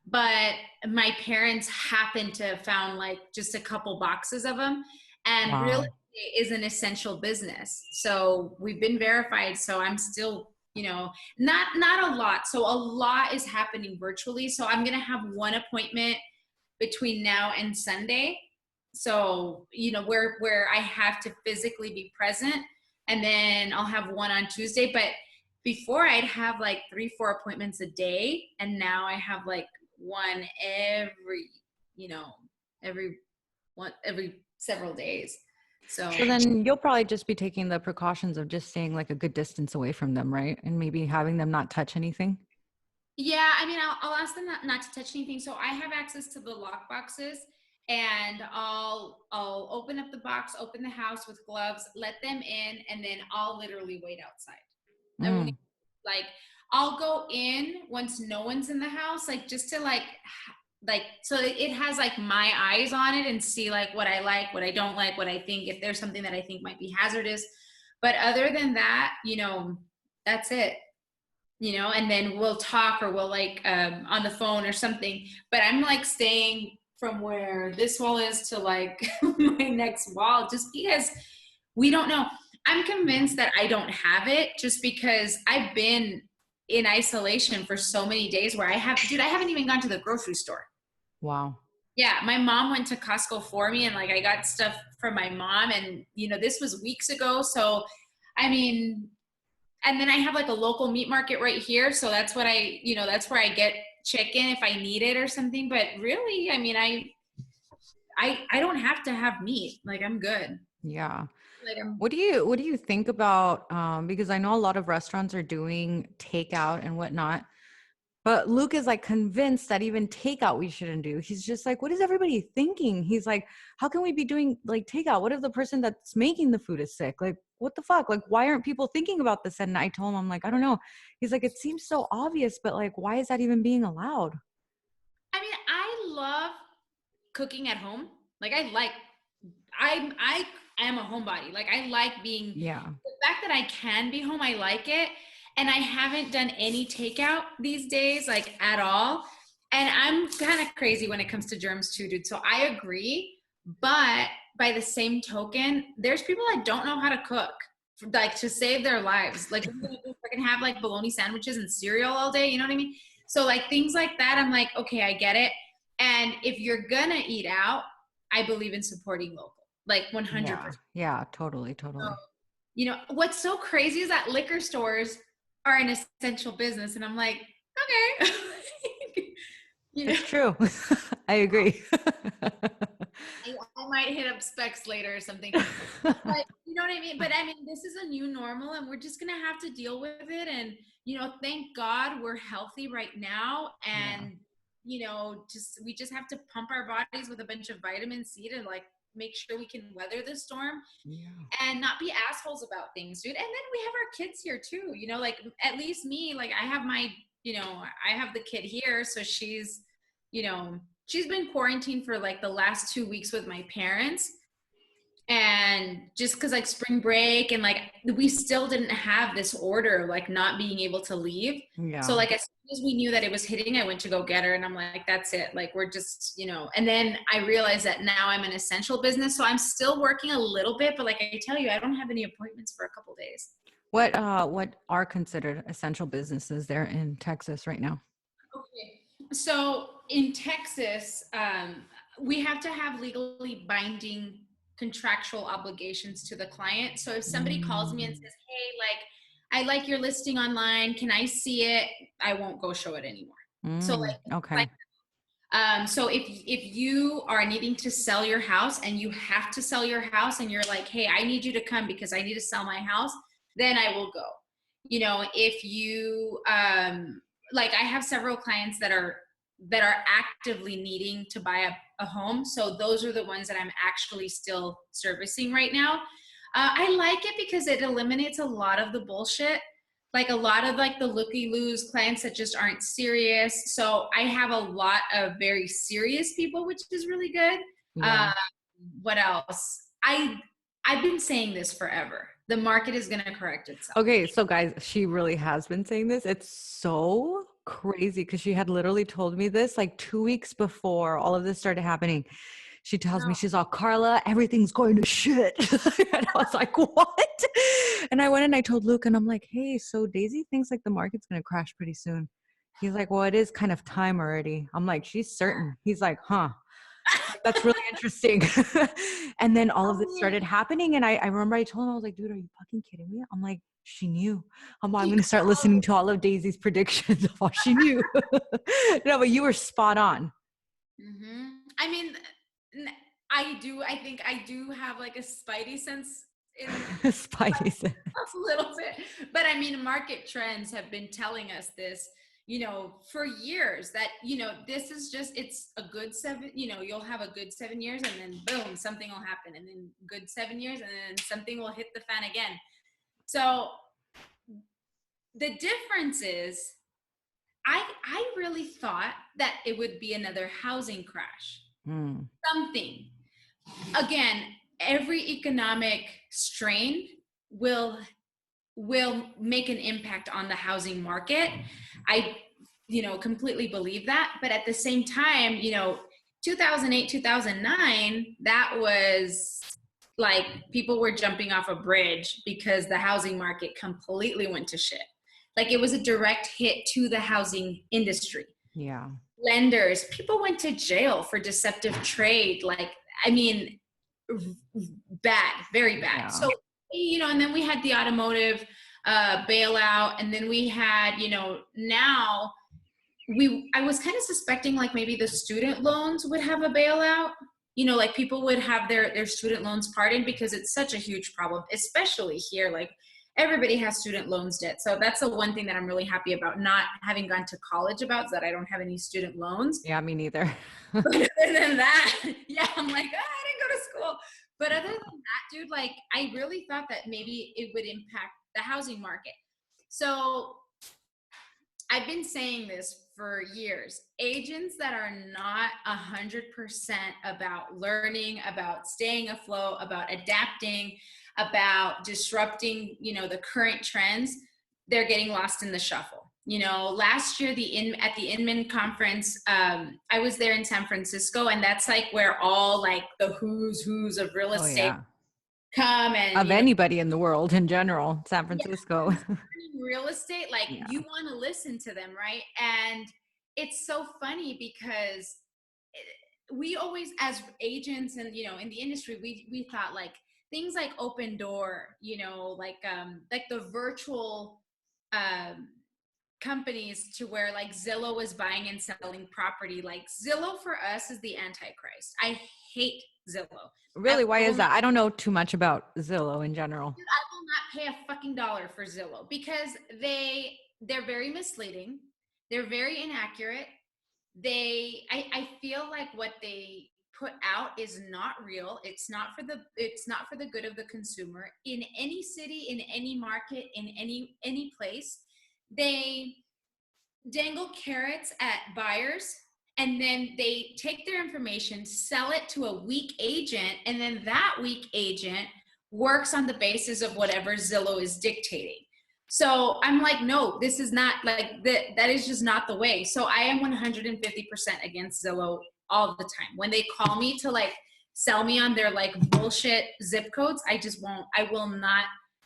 B: But my parents happened to have found like just a couple boxes of them, and real
A: Wow.
B: estate is an essential business. So we've been verified. So I'm still, not a lot. So a lot is happening virtually. So I'm gonna have one appointment between now and Sunday. So, where I have to physically be present, and then I'll have one on Tuesday. But before I'd have like 3, 4 appointments a day. And now I have like one every, you know, every several days. So
A: So then you'll probably just be taking the precautions of just staying like a good distance away from them, right? And maybe having them not touch anything.
B: yeah, I mean, I'll ask them not to touch anything. So I have access to the lock boxes, and I'll open up the box, open the house with gloves, let them in, and then I'll literally wait outside. I won't
A: Mm,
B: like I'll go in once no one's in the house, like just to like so it has like my eyes on it and see like what I like, what I don't like, what I think, if there's something that I think might be hazardous. But other than that, that's it. And then we'll talk, or we'll like on the phone or something. But I'm like staying from where this wall is to like my next wall, just because we don't know. I'm convinced that I don't have it, just because I've been in isolation for so many days where I haven't even gone to the grocery store.
A: wow.
B: Yeah, my mom went to Costco for me, and like I got stuff from my mom, and this was weeks ago. So I mean, and then I have like a local meat market right here. So that's that's where I get chicken if I need it or something. But really, I mean, I don't have to have meat. Like I'm good.
A: Yeah.
B: Like I'm
A: What do you think about because I know a lot of restaurants are doing takeout and whatnot, but Luke is like convinced that even takeout we shouldn't do. He's just like, what is everybody thinking? He's like, how can we be doing like takeout? What if the person that's making the food is sick? Like, what the fuck? Like, why aren't people thinking about this? And I told him, I'm like, I don't know. He's like, it seems so obvious, but like, why is that even being allowed?
B: I mean, I love cooking at home. Like I am a homebody. Like I like being
A: Yeah.
B: the fact that I can be home, I like it. And I haven't done any takeout these days, like at all. And I'm kind of crazy when it comes to germs too, dude. So I agree. But by the same token, there's people that don't know how to cook, like to save their lives. Like I can have like bologna sandwiches and cereal all day. You know what I mean? So like things like that, I'm like, okay, I get it. And if you're gonna eat out, I believe in supporting local, like 100%.
A: Yeah. Yeah. Totally. Totally.
B: What's so crazy is that liquor stores are an essential business. And I'm like, okay. you know,
A: It's true. I agree.
B: I might hit up specs later or something. But you know what I mean? But I mean, this is a new normal, and we're just going to have to deal with it. And, thank God we're healthy right now.
A: Yeah.
B: And, we just have to pump our bodies with a bunch of vitamin C to like make sure we can weather the storm
A: Yeah.
B: and not be assholes about things, dude. And then we have our kids here too, like at least me, like I have I have the kid here. So she's been quarantined for like the last 2 weeks with my parents. And just because like spring break and like we still didn't have this order, like not being able to leave. So
A: Yeah.
B: like as soon as we knew that it was hitting, I went to go get her, and I'm like, that's it. Like we're just, and then I realized that now I'm an essential business. So I'm still working a little bit, but like I tell you, I don't have any appointments for a couple days.
A: What are considered essential businesses there in Texas right now?
B: Okay. So in Texas, we have to have legally binding contractual obligations to the client. So if somebody calls me and
A: Mm,
B: says, hey, like, I like your listing online, can I see it? I won't go show it anymore. So like,
A: okay.
B: So if you are needing to sell your house and you have to sell your house and you're like, hey, I need you to come because I need to sell my house, then I will go. You know, if you like, I have several clients that are actively needing to buy a home. So those are the ones that I'm actually still servicing right now. I like it because it eliminates a lot of the bullshit, like a lot of like the looky-loos clients that just aren't serious. So I have a lot of very serious people, which is really good.
A: Yeah.
B: What else? I've been saying this forever. The market is going to correct itself.
A: Okay, so guys, she really has been saying this. It's so crazy because she had literally told me this like 2 weeks before all of this started happening. She tells me, she's all, Karla, everything's going to shit. And I was like, what? And I went and I told Luke, and I'm like, hey, so Daisy thinks like the market's going to crash pretty soon. He's like, well, it is kind of time already. I'm like, she's certain. He's like, huh. That's really interesting. And then all of this started happening. And I remember I told him, I was like, dude, are you fucking kidding me? I'm like, she knew. I'm going to start listening to all of Daisy's predictions of what she knew. No, but you were spot on.
B: Mm-hmm. I mean, I think I do have like a spidey sense in
A: Spidey sense.
B: a little bit. But I mean, market trends have been telling us this, you know, for years, that, you know, this is just, it's a good 7, you know, you'll have a good 7 years and then boom, something will happen, and then good 7 years and then something will hit the fan again. So the difference is, I really thought that it would be another housing crash. Something. Again, every economic strain will make an impact on the housing market. I, you know, completely believe that. But at the same time, you know, 2008, 2009, that was like people were jumping off a bridge because the housing market completely went to shit. Like it was a direct hit to the housing industry.
A: Yeah.
B: Lenders, people went to jail for deceptive trade. Like, I mean, bad, very bad.
A: Yeah.
B: So, you know, and then we had the automotive bailout, and then we had, you know, now I was kind of suspecting like maybe the student loans would have a bailout. You know, like people would have their student loans pardoned because it's such a huge problem, especially here. Like everybody has student loans debt. So that's the one thing that I'm really happy about not having gone to college about, is that I don't have any student loans.
A: Yeah, me neither.
B: But other than that, yeah, I'm like, oh, I didn't go to school. But other than that, dude, like I really thought that maybe it would impact the housing market. So I've been saying this for years. Agents that are not 100% about learning, about staying afloat, about adapting, about disrupting, you know, the current trends, they're getting lost in the shuffle. You know, last year at the Inman conference, I was there in San Francisco, and that's like where all like the who's of real estate come, and
A: of anybody in the world in general, San Francisco.
B: Yeah, real estate, like you want to listen to them, right? And it's so funny because we always, as agents and, you know, in the industry, we thought like things like Open Door, you know, like the virtual companies, to where like Zillow was buying and selling property. Like Zillow for us is the Antichrist. I hate Zillow.
A: Really? Why is that? I don't know too much about Zillow in general.
B: Dude, I will not pay a fucking dollar for Zillow because they're very misleading. They're very inaccurate. I feel like what they put out is not real. It's not for the good of the consumer in any city, in any market, in any place. They dangle carrots at buyers, and then they take their information, sell it to a weak agent, and then that weak agent works on the basis of whatever Zillow is dictating. So I'm like, no, this is not like that is just not the way. So I am 150% against Zillow all the time. When they call me to like sell me on their like bullshit zip codes, I will not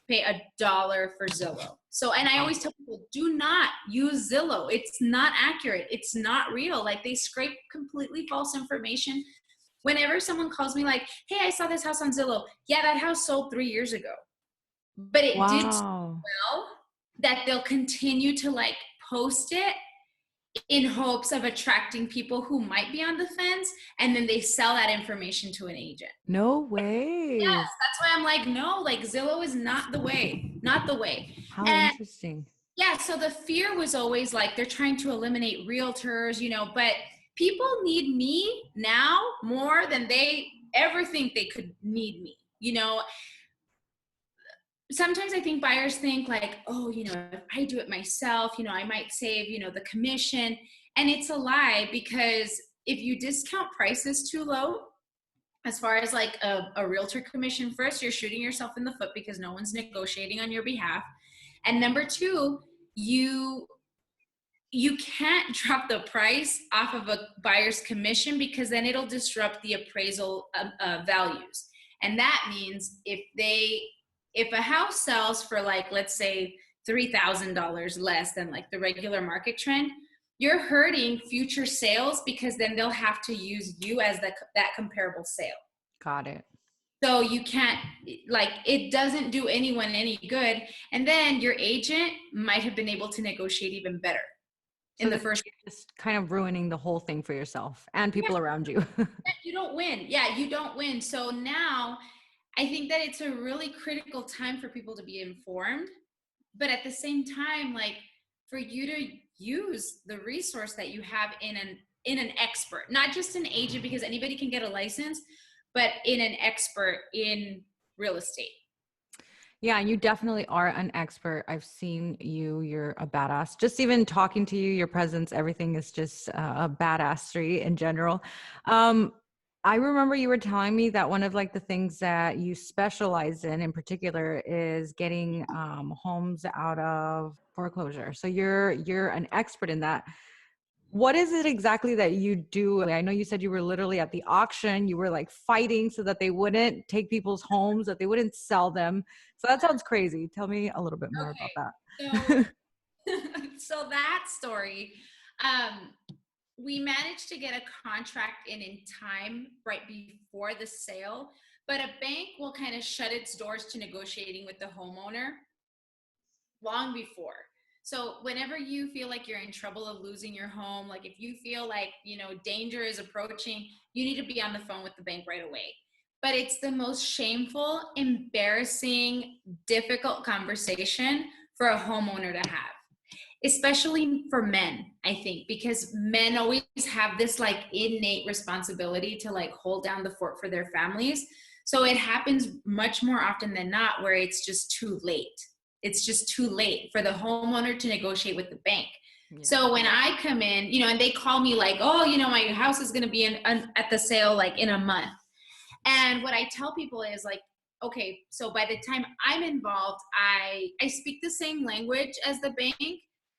B: pay $1 for Zillow. So, and I always tell people, do not use Zillow. It's not accurate. It's not real. Like they scrape completely false information. Whenever someone calls me like, hey, I saw this house on Zillow. Yeah, that house sold 3 years ago. But it did so well that they'll continue to like post it in hopes of attracting people who might be on the fence, and then they sell that information to an agent.
A: No
B: Yes,
A: way.
B: that's why I'm like, no, like Zillow is not the way, not the way.
A: How
B: And
A: interesting.
B: yeah, so the fear was always like they're trying to eliminate realtors, but people need me now more than they ever think they could need me. Sometimes I think buyers think like, oh, if I do it myself, I might save, the commission. And it's a lie, because if you discount prices too low, as far as like a realtor commission, first, you're shooting yourself in the foot because no one's negotiating on your behalf. And number two, you can't drop the price off of a buyer's commission, because then it'll disrupt the appraisal values. And that means if a house sells for, like, let's say $3,000 less than like the regular market trend, you're hurting future sales, because then they'll have to use you as that comparable sale.
A: Got it.
B: So you can't, like, it doesn't do anyone any good. And then your agent might have been able to negotiate even better
A: So
B: in the first.
A: you're just kind of ruining the whole thing for yourself and people around you.
B: You don't win. Yeah, you don't win. So now I think that it's a really critical time for people to be informed, but at the same time, like, for you to use the resource that you have in an expert, not just an agent, because anybody can get a license, but in an expert in real estate.
A: Yeah, you definitely are an expert. I've seen you. You're a badass. Just even talking to you, your presence, everything is just a badassery in general. I remember you were telling me that one of like the things that you specialize in particular is getting homes out of foreclosure. So you're an expert in that. What is it exactly that you do? I know you said you were literally at the auction. You were like fighting so that they wouldn't take people's homes, that they wouldn't sell them. So that sounds crazy. Tell me a little bit more about
B: So,
A: that.
B: so that story, um, we managed to get a contract in time right before the sale, but a bank will kind of shut its doors to negotiating with the homeowner long before. So whenever you feel like you're in trouble of losing your home, like if you feel like, danger is approaching, you need to be on the phone with the bank right away. But it's the most shameful, embarrassing, difficult conversation for a homeowner to have, especially for men, I think, because men always have this like innate responsibility to like hold down the fort for their families. So it happens much more often than not where it's just too late. It's just too late for the homeowner to negotiate with the bank. Yeah. So when I come in, and they call me like, oh, my house is going to be at the sale like in a month. And what I tell people is like, okay, so by the time I'm involved, I speak the same language as the bank.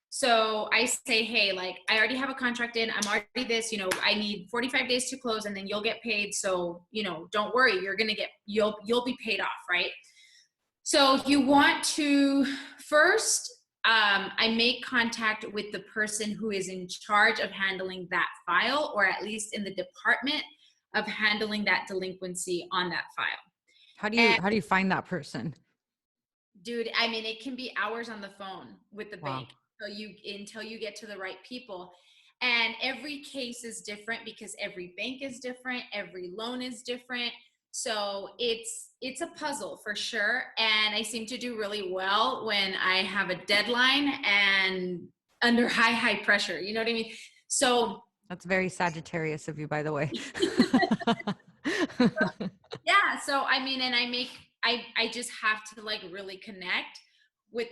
B: So I say, hey, like, I already have a contract in, I'm already this, I need 45 days to close, and then you'll get paid. So, don't worry, you'll be paid off, right? So you want to first, I make contact with the person who is in charge of handling that file, or at least in the department of handling that delinquency on that file.
A: How do you find that person?
B: Dude, I mean, it can be hours on the phone with the
A: Wow.
B: bank until you get to the right people. And every case is different because every bank is different, every loan is different. So it's a puzzle for sure. And I seem to do really well when I have a deadline and under high pressure. You know what I mean? So
A: that's very Sagittarius of you, by the way.
B: Yeah. So I mean, and I just have to like really connect with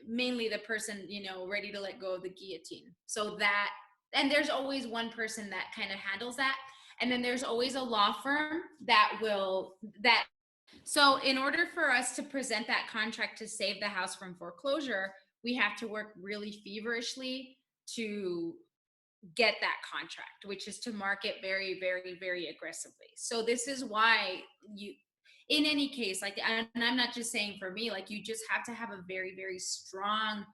B: mainly the person, ready to let go of the guillotine. So that, and there's always one person that kind of handles that. And then there's always a law firm so in order for us to present that contract to save the house from foreclosure, we have to work really feverishly to get that contract, which is to market very, very, very aggressively. So this is why in any case, like, and I'm not just saying for me, like, you just have to have a very, very strong,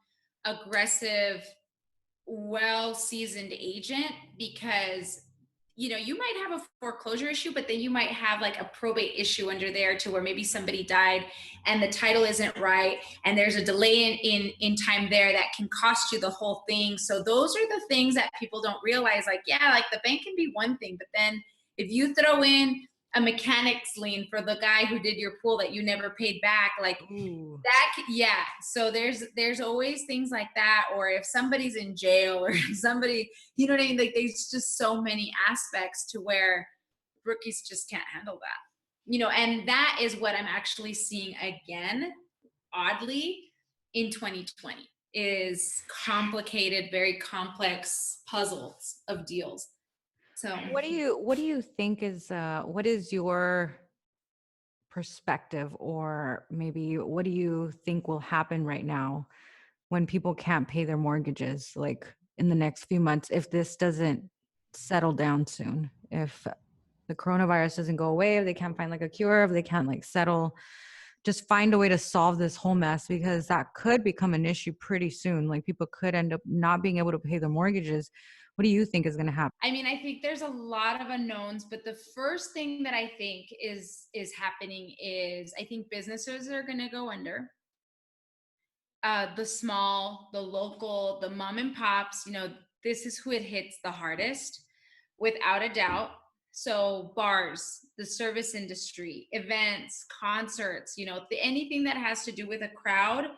B: aggressive, well-seasoned agent, because you might have a foreclosure issue, but then you might have like a probate issue under there to where maybe somebody died and the title isn't right, and there's a delay in time there that can cost you the whole thing. So those are the things that people don't realize. Like, yeah, like the bank can be one thing, but then if you throw in a mechanic's lien for the guy who did your pool that you never paid back, like
A: Ooh.
B: yeah, so there's always things like that, or if somebody's in jail, or if somebody, what I mean, like there's just so many aspects to where rookies just can't handle that, and that is what I'm actually seeing again, oddly, in 2020, is complicated, very complex puzzles of deals. So
A: What do you think is what is your perspective, or maybe what do you think will happen right now when people can't pay their mortgages, like in the next few months, if this doesn't settle down soon, if the coronavirus doesn't go away, if they can't find like a cure, if they can't like settle, just find a way to solve this whole mess, because that could become an issue pretty soon. Like people could end up not being able to pay their mortgages. What do you think is going to happen?
B: I mean, I think there's a lot of unknowns, but the first thing that I think is happening is I think businesses are going to go under. The small, the local, the mom and pops, this is who it hits the hardest, without a doubt. So bars, the service industry, events, concerts, anything that has to do with a crowd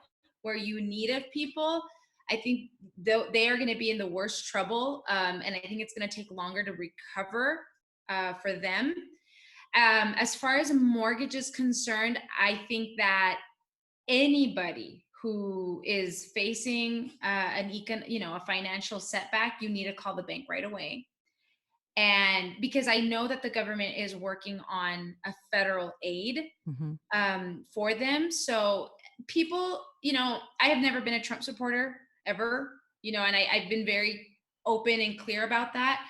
B: where you need of people, I think they are going to be in the worst trouble. And I think it's going to take longer to recover for them. As far as a mortgage is concerned, I think that anybody who is facing a financial setback, you need to call the bank right away. And because I know that the government is working on a federal aid
A: Hmm.
B: for them. So people, I have never been a Trump supporter ever, and I've been very open and clear about that.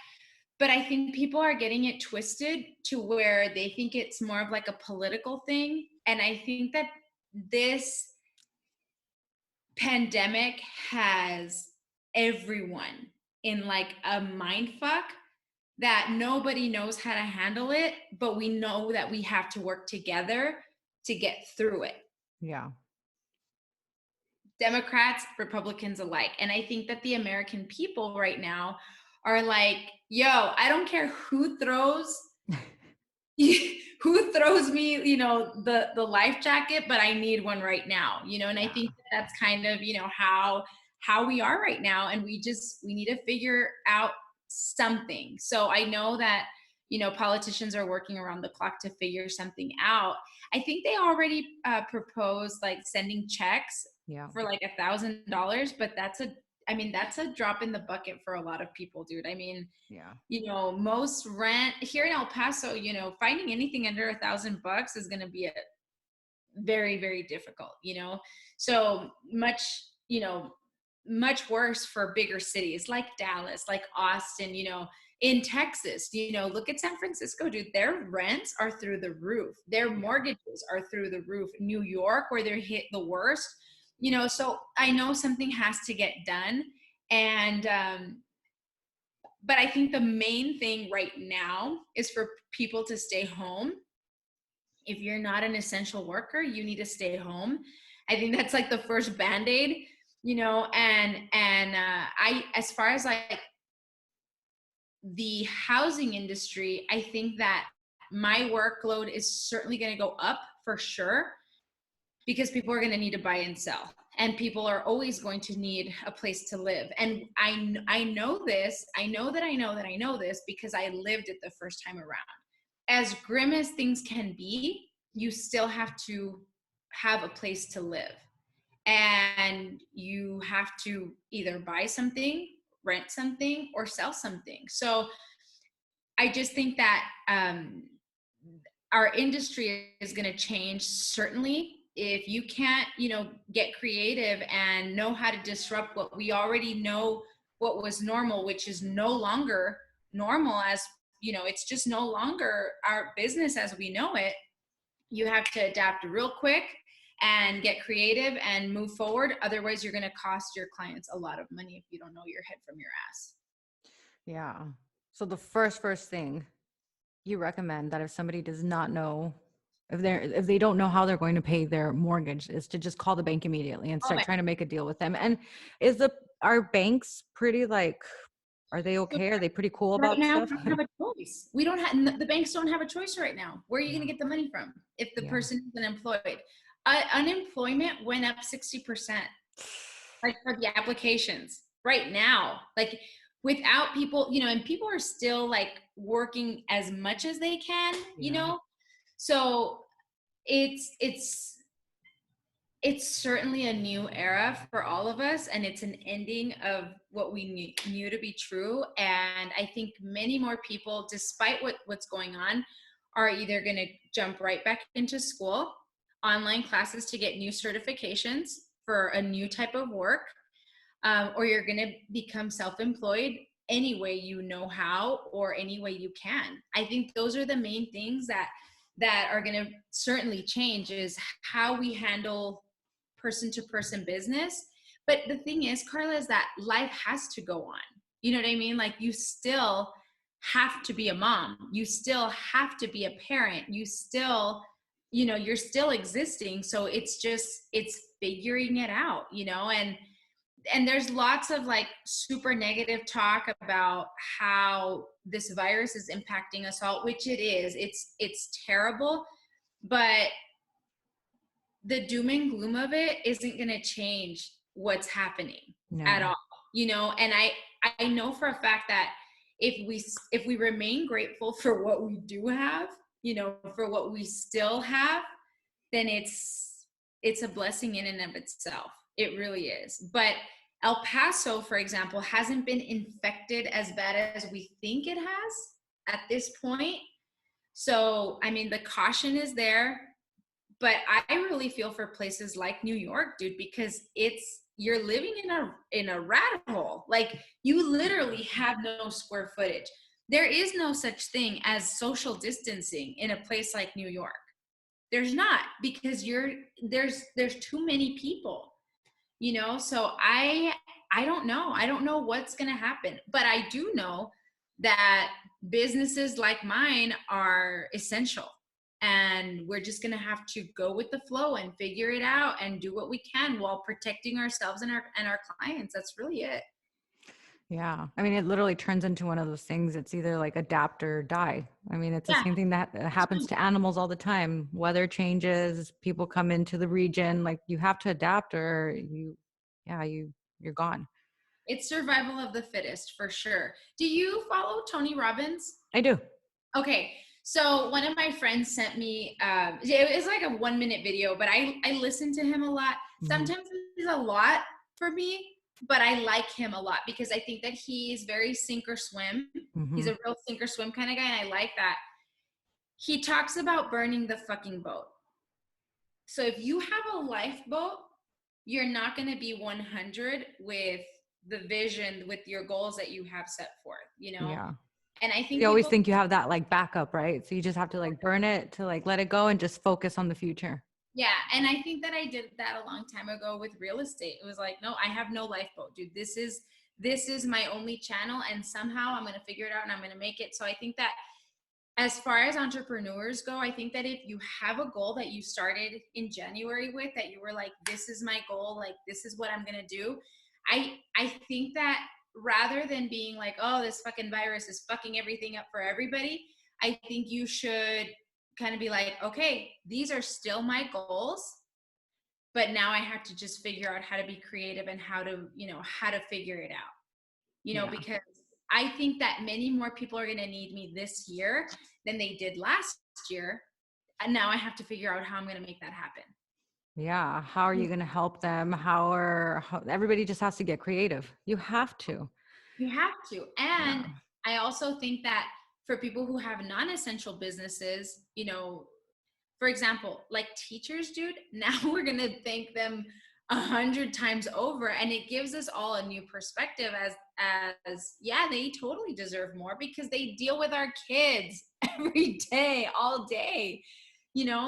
B: But I think people are getting it twisted to where they think it's more of like a political thing. And I think that this pandemic has everyone in like a mind fuck that nobody knows how to handle it, but we know that we have to work together to get through it.
A: Yeah.
B: Democrats, Republicans alike. And I think that the American people right now are like, yo, I don't care who throws who throws me, the life jacket, but I need one right now, and I
A: Yeah.
B: think that's kind of, how we are right now. And we need to figure out something. So I know that, politicians are working around the clock to figure something out. I think they already proposed like sending checks
A: Yeah.
B: for like $1,000, but that's a drop in the bucket for a lot of people, dude. I mean,
A: Yeah.
B: most rent here in El Paso, finding anything under $1,000 is going to be a very, very difficult, so much, much worse for bigger cities like Dallas, like Austin, in Texas, look at San Francisco, dude. Their rents are through the roof. Their
A: Yeah.
B: mortgages are through the roof. New York, where they're hit the worst, so I know something has to get done. And, but I think the main thing right now is for people to stay home. If you're not an essential worker, you need to stay home. I think that's like the first band-aid, and I, as far as like the housing industry, I think that my workload is certainly going to go up for sure, because people are going to need to buy and sell, and people are always going to need a place to live. And I know this. I know this because I lived it the first time around. As grim as things can be, you still have to have a place to live, and you have to either buy something, rent something, or sell something. So I just think that our industry is going to change, certainly. If you can't, get creative and know how to disrupt what we already know, what was normal, which is no longer normal, as it's just no longer our business as we know it. You have to adapt real quick and get creative and move forward. Otherwise, you're going to cost your clients a lot of money if you don't know your head from your ass.
A: Yeah. So the first thing you recommend that if somebody does not know, if they don't know how they're going to pay their mortgage, is to just call the bank immediately and
B: Oh
A: start
B: my.
A: trying to make a deal with them. And is the are banks pretty like, are they
B: So
A: okay? Are they pretty cool
B: right
A: about
B: now,
A: stuff?
B: we don't have a choice. We don't have, the banks don't have a choice right now. Where are you
A: Yeah.
B: going to get the money from if the
A: Yeah.
B: person is unemployed? Unemployment went up 60%, like for the applications right now. Like without people, and people are still like working as much as they can,
A: Yeah.
B: So it's it's certainly a new era for all of us, and it's an ending of what we knew to be true. And I think many more people, despite what's going on, are either going to jump right back into school, online classes to get new certifications for a new type of work, or you're going to become self-employed any way you know how or any way you can. I think those are the main things that are going to certainly change, is how we handle person to person business. But the thing is, Karla, is that life has to go on. You know what I mean? Like you still have to be a mom. You still have to be a parent. You still, you're still existing. So it's figuring it out, and there's lots of like super negative talk about how this virus is impacting us all, which it is. It's terrible, but the doom and gloom of it isn't going to change what's happening at
A: No.
B: all, and I know for a fact that if we remain grateful for what we do have, for what we still have, then it's a blessing in and of itself. It really is. But El Paso, for example, hasn't been infected as bad as we think it has at this point. So I mean, the caution is there, but I really feel for places like New York, dude, because you're living in a rat hole. Like you literally have no square footage. There is no such thing as social distancing in a place like New York. There's not, because there's too many people, so I don't know. I don't know what's going to happen, but I do know that businesses like mine are essential, and we're just going to have to go with the flow and figure it out and do what we can while protecting ourselves and our clients. That's really it.
A: Yeah. I mean, it literally turns into one of those things. It's either like adapt or die. I mean, it's the
B: Yeah.
A: same thing that happens to animals all the time. Weather changes, people come into the region, like you have to adapt or you're gone.
B: It's survival of the fittest for sure. Do you follow Tony Robbins?
A: I do.
B: Okay, so one of my friends sent me, it was like a 1 minute video, but I listen to him a lot.
A: Mhm.
B: Sometimes it's a lot for me, but I like him a lot because I think that he's very sink or swim. He's
A: Mhm.
B: a real sink or swim kind of guy, and I like that. He talks about burning the fucking boat. So if you have a lifeboat, you're not going to be 100 with the vision, with your goals that you have set forth.
A: Yeah.
B: And I think
A: You always
B: people,
A: think you have that like backup, right? So you just have to like burn it to like let it go and just focus on the future.
B: yeah, and I think that I did that a long time ago with real estate. It was like, no, I have no lifeboat, dude. This is my only channel, and somehow I'm going to figure it out and I'm going to make it. So I think that as far as entrepreneurs go, I think that if you have a goal that you started in January with, that you were like, this is my goal, like this is what I'm going to do. I think that rather than being like, oh, this fucking virus is fucking everything up for everybody, I think you should kind of be like, okay, these are still my goals, but now I have to just figure out how to be creative and how to figure it out,
A: Yeah.
B: because I think that many more people are going to need me this year than they did last year. And now I have to figure out how I'm going to make that happen.
A: Yeah. How are you going to help them? Everybody just has to get creative. You have to.
B: You have to.
A: Yeah.
B: And I also think that for people who have non-essential businesses, for example, like teachers, dude, now we're going to thank them 100 times over. And it gives us all a new perspective as yeah, they totally deserve more because they deal with our kids every day, all day,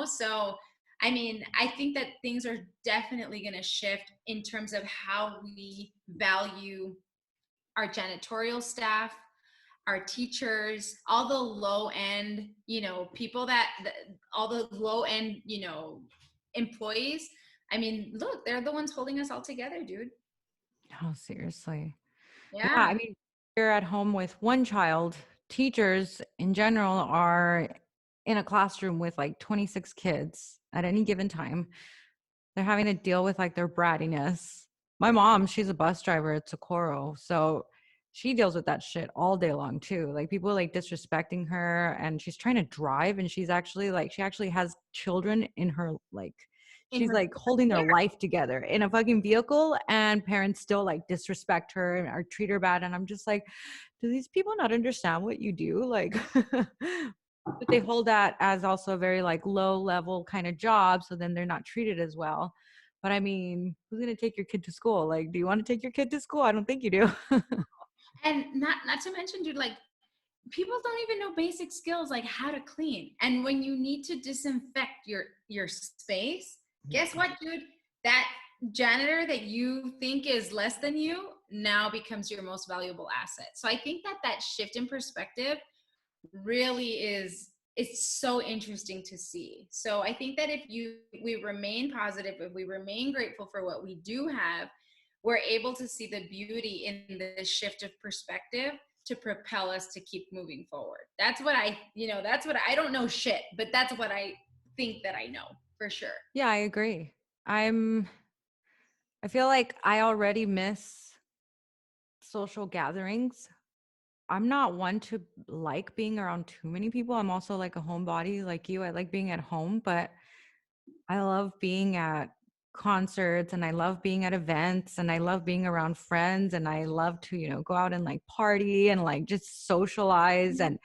B: So, I mean, I think that things are definitely going to shift in terms of how we value our janitorial staff, our teachers, all the low end, people all the low end, employees. I mean, look, they're the ones holding us all together, dude.
A: Oh, seriously. Yeah,
B: Yeah.
A: I mean, you're at home with one child. Teachers in general are in a classroom with like 26 kids at any given time. They're having to deal with like their brattiness. My mom, she's a bus driver at Socorro. So she deals with that shit all day long too. Like people like disrespecting her, and she's trying to drive, and she's actually like, she actually has children in her, like,
B: In
A: she's
B: her
A: like holding their
B: care.
A: life together in a fucking vehicle, and parents still like disrespect her or treat her bad. And I'm just like, do these people not understand what you do? Like, but they hold that as also a very like low level kind of job. So then they're not treated as well. But I mean, who's going to take your kid to school? Like, do you want to take your kid to school? I don't think you do.
B: And not to mention, dude, like people don't even know basic skills like how to clean. And when you need to disinfect your space, guess what, dude? That janitor that you think is less than you now becomes your most valuable asset. So I think that shift in perspective really is, it's so interesting to see. So I think that if we remain positive, if we remain grateful for what we do have, we're able to see the beauty in the shift of perspective to propel us to keep moving forward. That's what I don't know shit, but that's what I think that I know for sure.
A: Yeah, I agree. I'm, I feel like I already miss social gatherings. I'm not one to like being around too many people. I'm also like a homebody like you. I like being at home, but I love being at concerts, and I love being at events, and I love being around friends, and I love to, go out and like party and like just socialize. And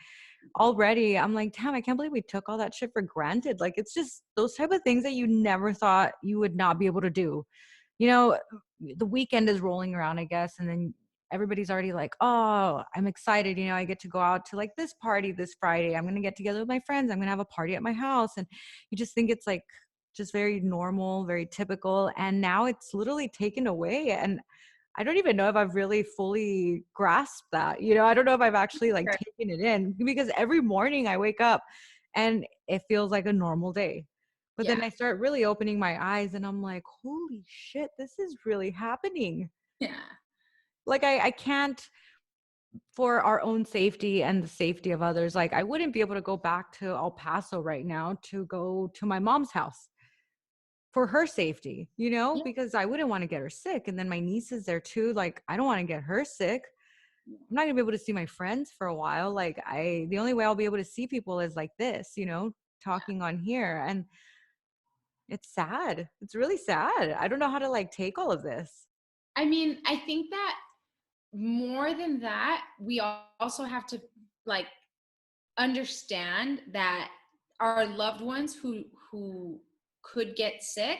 A: already I'm like, damn, I can't believe we took all that shit for granted. Like it's just those type of things that you never thought you would not be able to do. You know, the weekend is rolling around, I guess, and then everybody's already like, oh, I'm excited. I get to go out to like this party this Friday. I'm going to get together with my friends. I'm going to have a party at my house. And you just think it's like just very normal, very typical. And now it's literally taken away. And I don't even know if I've really fully grasped that. I don't know if I've actually like taken it in, because every morning I wake up and it feels like a normal day. But
B: Yeah.
A: then I start really opening my eyes and I'm like, holy shit, this is really happening.
B: Yeah.
A: Like I can't, for our own safety and the safety of others, like I wouldn't be able to go back to El Paso right now to go to my mom's house for her safety,
B: Yeah.
A: because I wouldn't want to get her sick. And then my niece is there too. Like, I don't want to get her sick. I'm not gonna be able to see my friends for a while. Like, the only way I'll be able to see people is like this, talking on here. And it's sad. It's really sad. I don't know how to like take all of this.
B: I mean, I think that more than that, we also have to like understand that our loved ones who could get sick,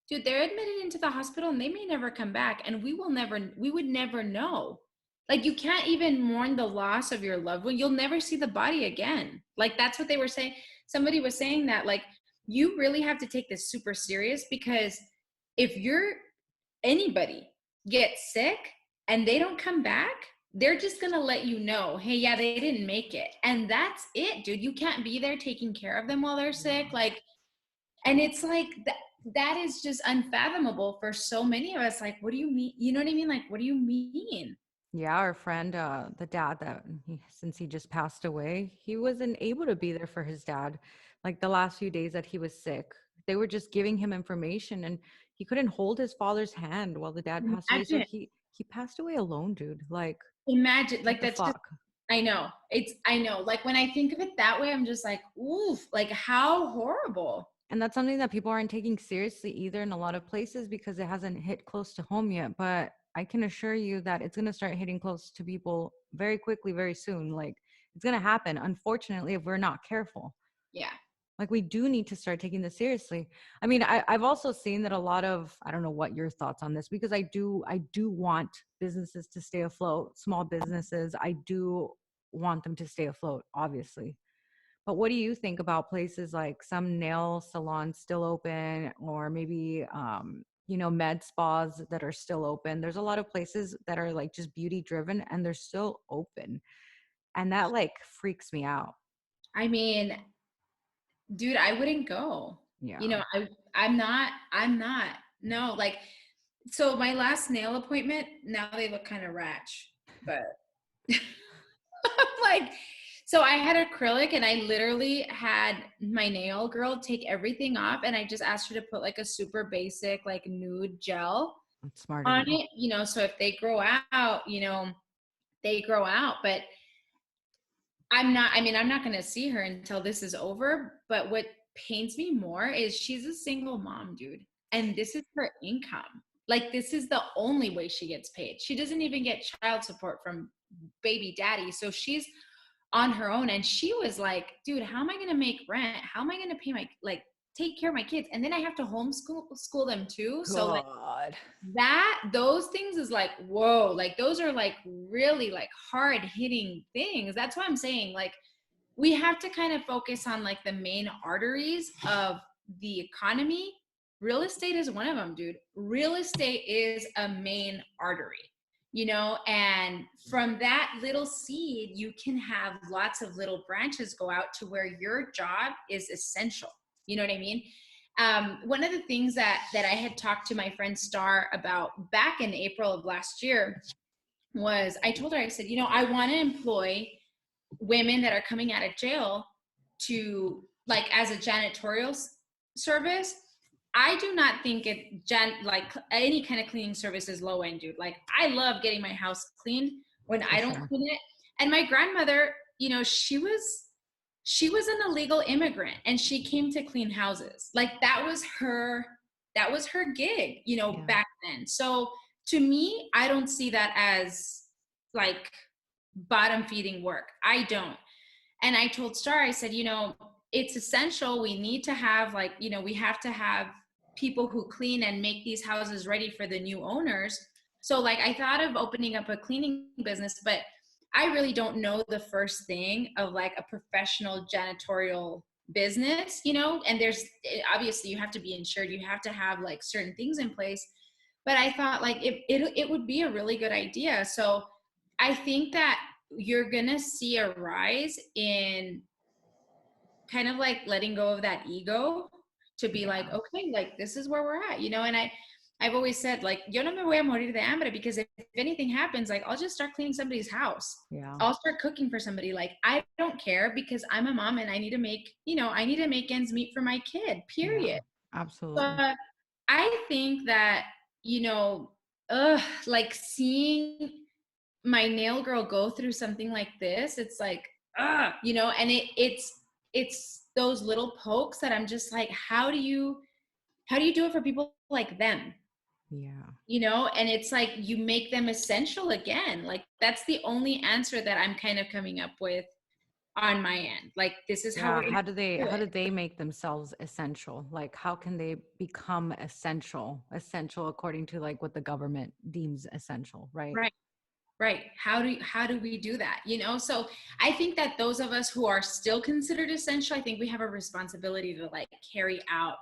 B: dude, they're admitted into the hospital and they may never come back, and we would never know. Like you can't even mourn the loss of your loved one. You'll never see the body again. Like that's what they were saying. Somebody was saying that like you really have to take this super serious, because if you're anybody gets sick and they don't come back, they're just gonna let you know, hey, yeah, they didn't make it. And that's it, dude. You can't be there taking care of them while they're sick. Like, and it's like that is just unfathomable for so many of us. Like, what do you mean? You know what I mean? Like, what do you mean?
A: Yeah, our friend, the dad since he just passed away, he wasn't able to be there for his dad. Like the last few days that he was sick, they were just giving him information, and he couldn't hold his father's hand while the dad passed away. So
B: Imagine,
A: he passed away alone, dude. Like,
B: imagine,
A: what
B: like
A: the
B: that's just,
A: fuck?
B: I know. Like when I think of it that way, I'm just like, oof, like how horrible.
A: And that's something that people aren't taking seriously either in a lot of places, because it hasn't hit close to home yet. But I can assure you that it's going to start hitting close to people very quickly, very soon. Like, it's going to happen, unfortunately, if we're not careful.
B: Yeah.
A: Like, we do need to start taking this seriously. I mean, I've also seen that a lot of, I don't know what your thoughts on this, because I do want businesses to stay afloat, small businesses. I do want them to stay afloat, obviously. But what do you think about places like some nail salons still open, or maybe, med spas that are still open? There's a lot of places that are like just beauty driven and they're still open. And that like freaks me out.
B: I mean, dude, I wouldn't go. You
A: Yeah.
B: know, I'm not. No, like, so my last nail appointment, now they look kind of ratch, but like, so I had acrylic and I literally had my nail girl take everything off and I just asked her to put like a super basic, like nude gel
A: That's smart of
B: on
A: you.
B: it, so if they grow out, they grow out. But I'm not going to see her until this is over. But what pains me more is she's a single mom, dude. And this is her income. Like, this is the only way she gets paid. She doesn't even get child support from baby daddy. So she's on her own. And she was like, dude, how am I going to make rent? How am I going to pay like, take care of my kids? And then I have to homeschool them too. So like,
A: God.
B: those things is like, whoa, like those are like really like hard hitting things. That's why I'm saying, like, we have to kind of focus on like the main arteries of the economy. Real estate is one of them, dude. Real estate is a main artery, and from that little seed, you can have lots of little branches go out to where your job is essential. You know what I mean? One of the things that I had talked to my friend Star about back in April of last year was, I told her, I said, I want to employ women that are coming out of jail to, like, as a janitorial service. I do not think like any kind of cleaning service is low end, dude. Like, I love getting my house cleaned when I don't clean it. And my grandmother, she was an illegal immigrant and she came to clean houses. Like, that was her gig, back then. So to me, I don't see that as like bottom feeding work. I don't. And I told Star, I said, it's essential. We need to have, like, we have to have people who clean and make these houses ready for the new owners. So like, I thought of opening up a cleaning business, but I really don't know the first thing of like a professional janitorial business, and there's obviously, you have to be insured. You have to have like certain things in place. But I thought like it would be a really good idea. So I think that you're going to see a rise in kind of like letting go of that ego to be like, okay, like, this is where we're at, and I've always said, like, yo no me voy a morir de hambre, because if anything happens, like, I'll just start cleaning somebody's house.
A: Yeah.
B: I'll start cooking for somebody. Like, I don't care, because I'm a mom and I need to make, I need to make ends meet for my kid, period.
A: Yeah, absolutely.
B: But I think that, like, seeing my nail girl go through something like this, it's like, and it's those little pokes that I'm just like, how do you do it for people like them?
A: Yeah.
B: And it's like, you make them essential again. Like, that's the only answer that I'm kind of coming up with on my end. Like, this is how we're
A: How do they make themselves essential? Like, how can they become essential according to like what the government deems essential, right?
B: Right. How do we do that? So I think that those of us who are still considered essential, I think we have a responsibility to like carry out,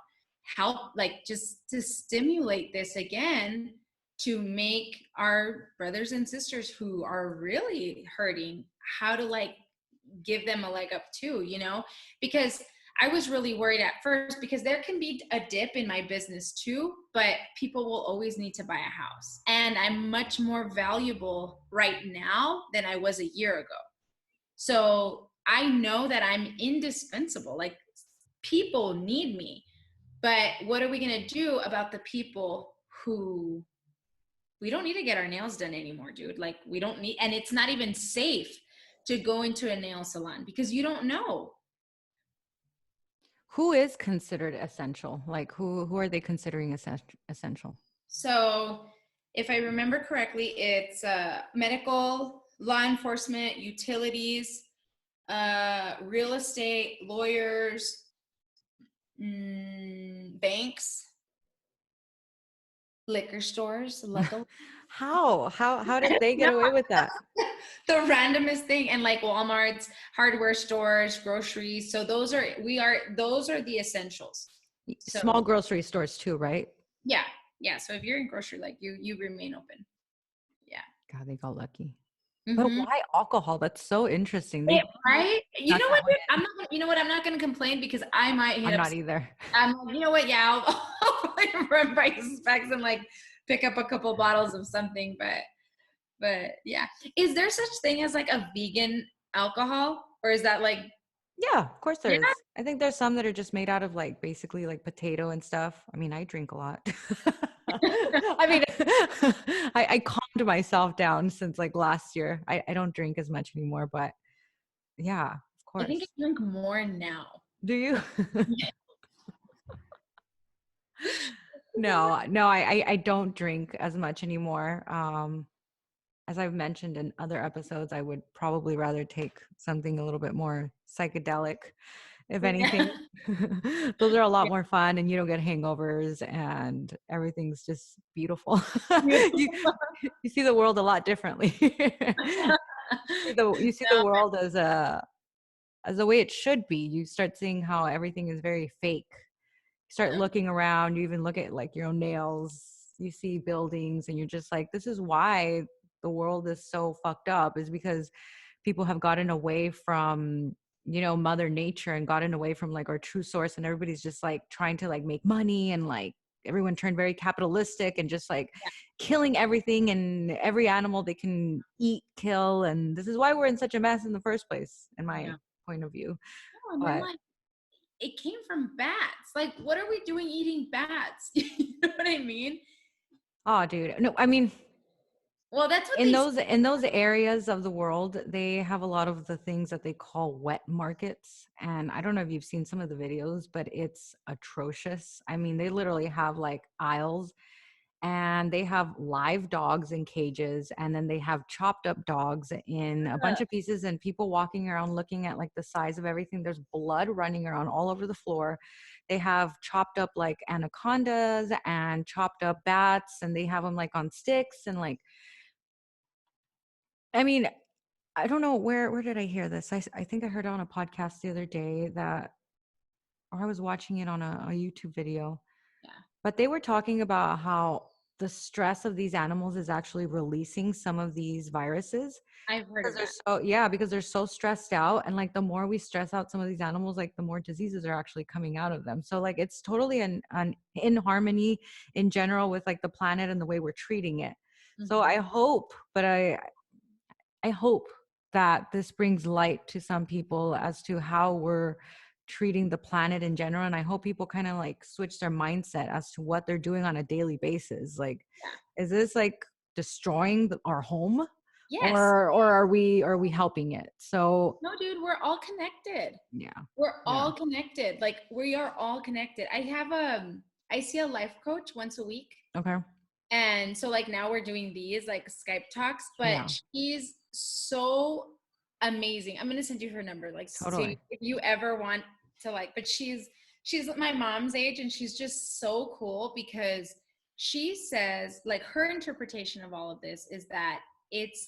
B: help, like, just to stimulate this again, to make our brothers and sisters who are really hurting, how to like give them a leg up too, because I was really worried at first, because there can be a dip in my business too, but people will always need to buy a house. And I'm much more valuable right now than I was a year ago. So I know that I'm indispensable. Like, people need me. But what are we going to do about the people who, we don't need to get our nails done anymore, dude? Like, we don't need, and it's not even safe to go into a nail salon because you don't know.
A: Who is considered essential? Like, who are they considering essential?
B: So if I remember correctly, it's medical, law enforcement, utilities, real estate, lawyers, banks, liquor stores. Luckily,
A: How did they get away with that?
B: the randomest thing. And like Walmart's, hardware stores, groceries. So those are the essentials. So,
A: small grocery stores too, right?
B: Yeah. So if you're in grocery, like, you remain open. Yeah.
A: God, they got lucky. But
B: Mm-hmm.
A: why alcohol? That's so interesting. They
B: Right? You
A: got
B: know
A: that
B: what,
A: one
B: dude?
A: in.
B: You know what? I'm not going to complain because I might hit
A: I'm
B: up.
A: not either.
B: I'm like, you know what? Yeah, I'll probably run by Specs and like pick up a couple bottles of something. But yeah, is there such thing as like a vegan alcohol, or is that like,
A: Yeah, of course there
B: yeah?
A: is. I think there's some that are just made out of like basically like potato and stuff. I mean, I drink a lot. I mean, I calmed myself down since like last year. I don't drink as much anymore, but yeah, of
B: I think I
A: course.
B: drink more now.
A: Do you?
B: Yeah.
A: No, I don't drink as much anymore. As I've mentioned in other episodes, I would probably rather take something a little bit more psychedelic, if anything. Those are a lot more fun and you don't get hangovers and everything's just beautiful. you you see the world a lot differently. You see the world as the way it should be. You start seeing how everything is very fake. You start looking around, you even look at like your own nails, you see buildings and you're just like, this is why the world is so fucked up, is because people have gotten away from, mother nature and gotten away from like our true source, and everybody's just like trying to like make money, and like everyone turned very capitalistic and just like killing everything and every animal they can eat, kill, and this is why we're in such a mess in the first place, in my
B: Yeah.
A: point of view.
B: No, and then
A: But
B: like it came from bats. Like, what are we doing eating bats? You know what I mean?
A: oh dude, no, I mean,
B: Well, that's what
A: in
B: they
A: those areas of the world, they have a lot of the things that they call wet markets, and I don't know if you've seen some of the videos, but it's atrocious. I mean, they literally have like aisles, and they have live dogs in cages, and then they have chopped up dogs in a bunch of pieces, and people walking around looking at like the size of everything. There's blood running around all over the floor. They have chopped up like anacondas and chopped up bats, and they have them like on sticks, and like, I mean, I don't know where did I hear this? I think I heard it on a podcast the other day, that, or I was watching it on a YouTube video,
B: yeah,
A: but they were talking about how the stress of these animals is actually releasing some of these viruses,
B: I've heard
A: because
B: of
A: they're
B: that.
A: so, yeah, because they're so stressed out, and like the more we stress out some of these animals, like the more diseases are actually coming out of them. So like it's totally an in harmony in general with like the planet and the way we're treating it. So
B: Mm-hmm.
A: I hope, but I hope that this brings light to some people as to how we're treating the planet in general. And I hope people kind of like switch their mindset as to what they're doing on a daily basis. Like, is this like destroying our home,
B: Yes.
A: or are we helping it? So
B: No, dude, we're all connected.
A: yeah.
B: We're
A: Yeah.
B: all connected. Like we are all connected. I see a life coach once a week.
A: Okay.
B: And so like now we're doing these like Skype talks, but
A: Yeah.
B: she's so amazing. I'm gonna send you her number. Like so
A: Totally.
B: if you ever want to like, but she's my mom's age and she's just so cool because she says like her interpretation of all of this is that it's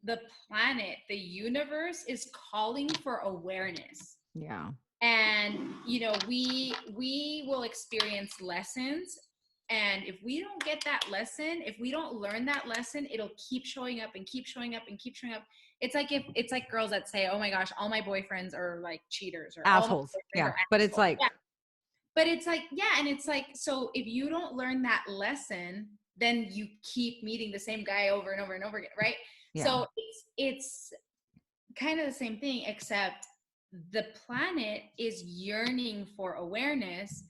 B: the planet, the universe is calling for awareness.
A: Yeah.
B: And we will experience lessons, and if we don't get that lesson, if we don't learn that lesson, it'll keep showing up and keep showing up and keep showing up. It's like girls that say, oh my gosh, all my boyfriends are like cheaters, or all my
A: Assholes.
B: boyfriends
A: Yeah.
B: are
A: But it's
B: assholes.
A: like,
B: Yeah, but it's like, yeah, and it's like, so if you don't learn that lesson, then you keep meeting the same guy over and over and over again, right?
A: yeah.
B: So it's kind of the same thing, except the planet is yearning for awareness,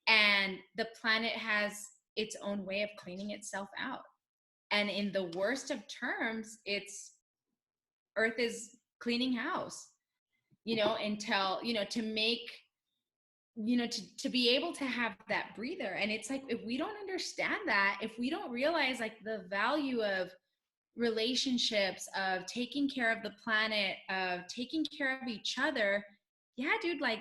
B: and the planet has its own way of cleaning itself out. And in the worst of terms, it's Earth is cleaning house, until, to make, to be able to have that breather. And it's like, if we don't understand that, if we don't realize like the value of relationships, of taking care of the planet, of taking care of each other, yeah, dude, like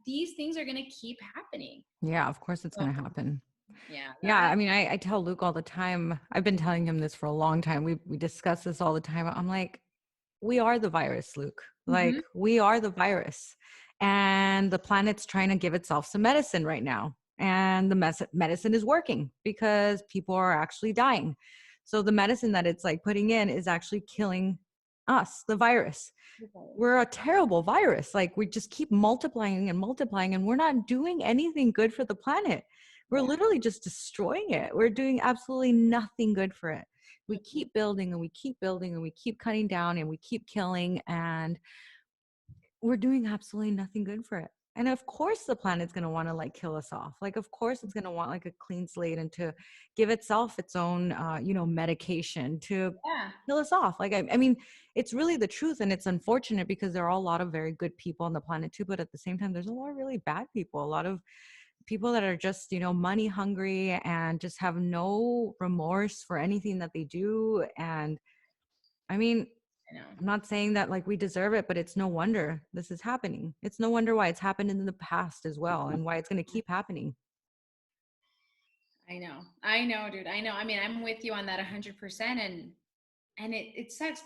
B: these things are going to keep happening.
A: Yeah, of course it's
B: So,
A: going to happen.
B: yeah,
A: Yeah, I mean, I tell Luke all the time. I've been telling him this for a long time. We discuss this all the time. I'm like, we are the virus, Luke.
B: mm-hmm.
A: Like, we are the virus. And the planet's trying to give itself some medicine right now. And the medicine is working because people are actually dying. So the medicine that it's like putting in is actually killing us, the virus. We're a terrible virus. Like we just keep multiplying and multiplying, and we're not doing anything good for the planet. We're literally just destroying it. We're doing absolutely nothing good for it. We keep building and we keep building and we keep cutting down and we keep killing, and we're doing absolutely nothing good for it. And of course the planet's going to want to like kill us off. Like, of course it's going to want like a clean slate and to give itself its own, medication to
B: Yeah.
A: kill us off. Like, I mean, it's really the truth. And it's unfortunate because there are a lot of very good people on the planet too. But at the same time, there's a lot of really bad people, a lot of people that are just, money hungry and just have no remorse for anything that they do. And I mean,
B: I know.
A: I'm not saying that like we deserve it, but it's no wonder this is happening. It's no wonder why it's happened in the past as well, and why it's going to keep happening.
B: I know, dude. I know. I mean, I'm with you on that 100%. And it sucks.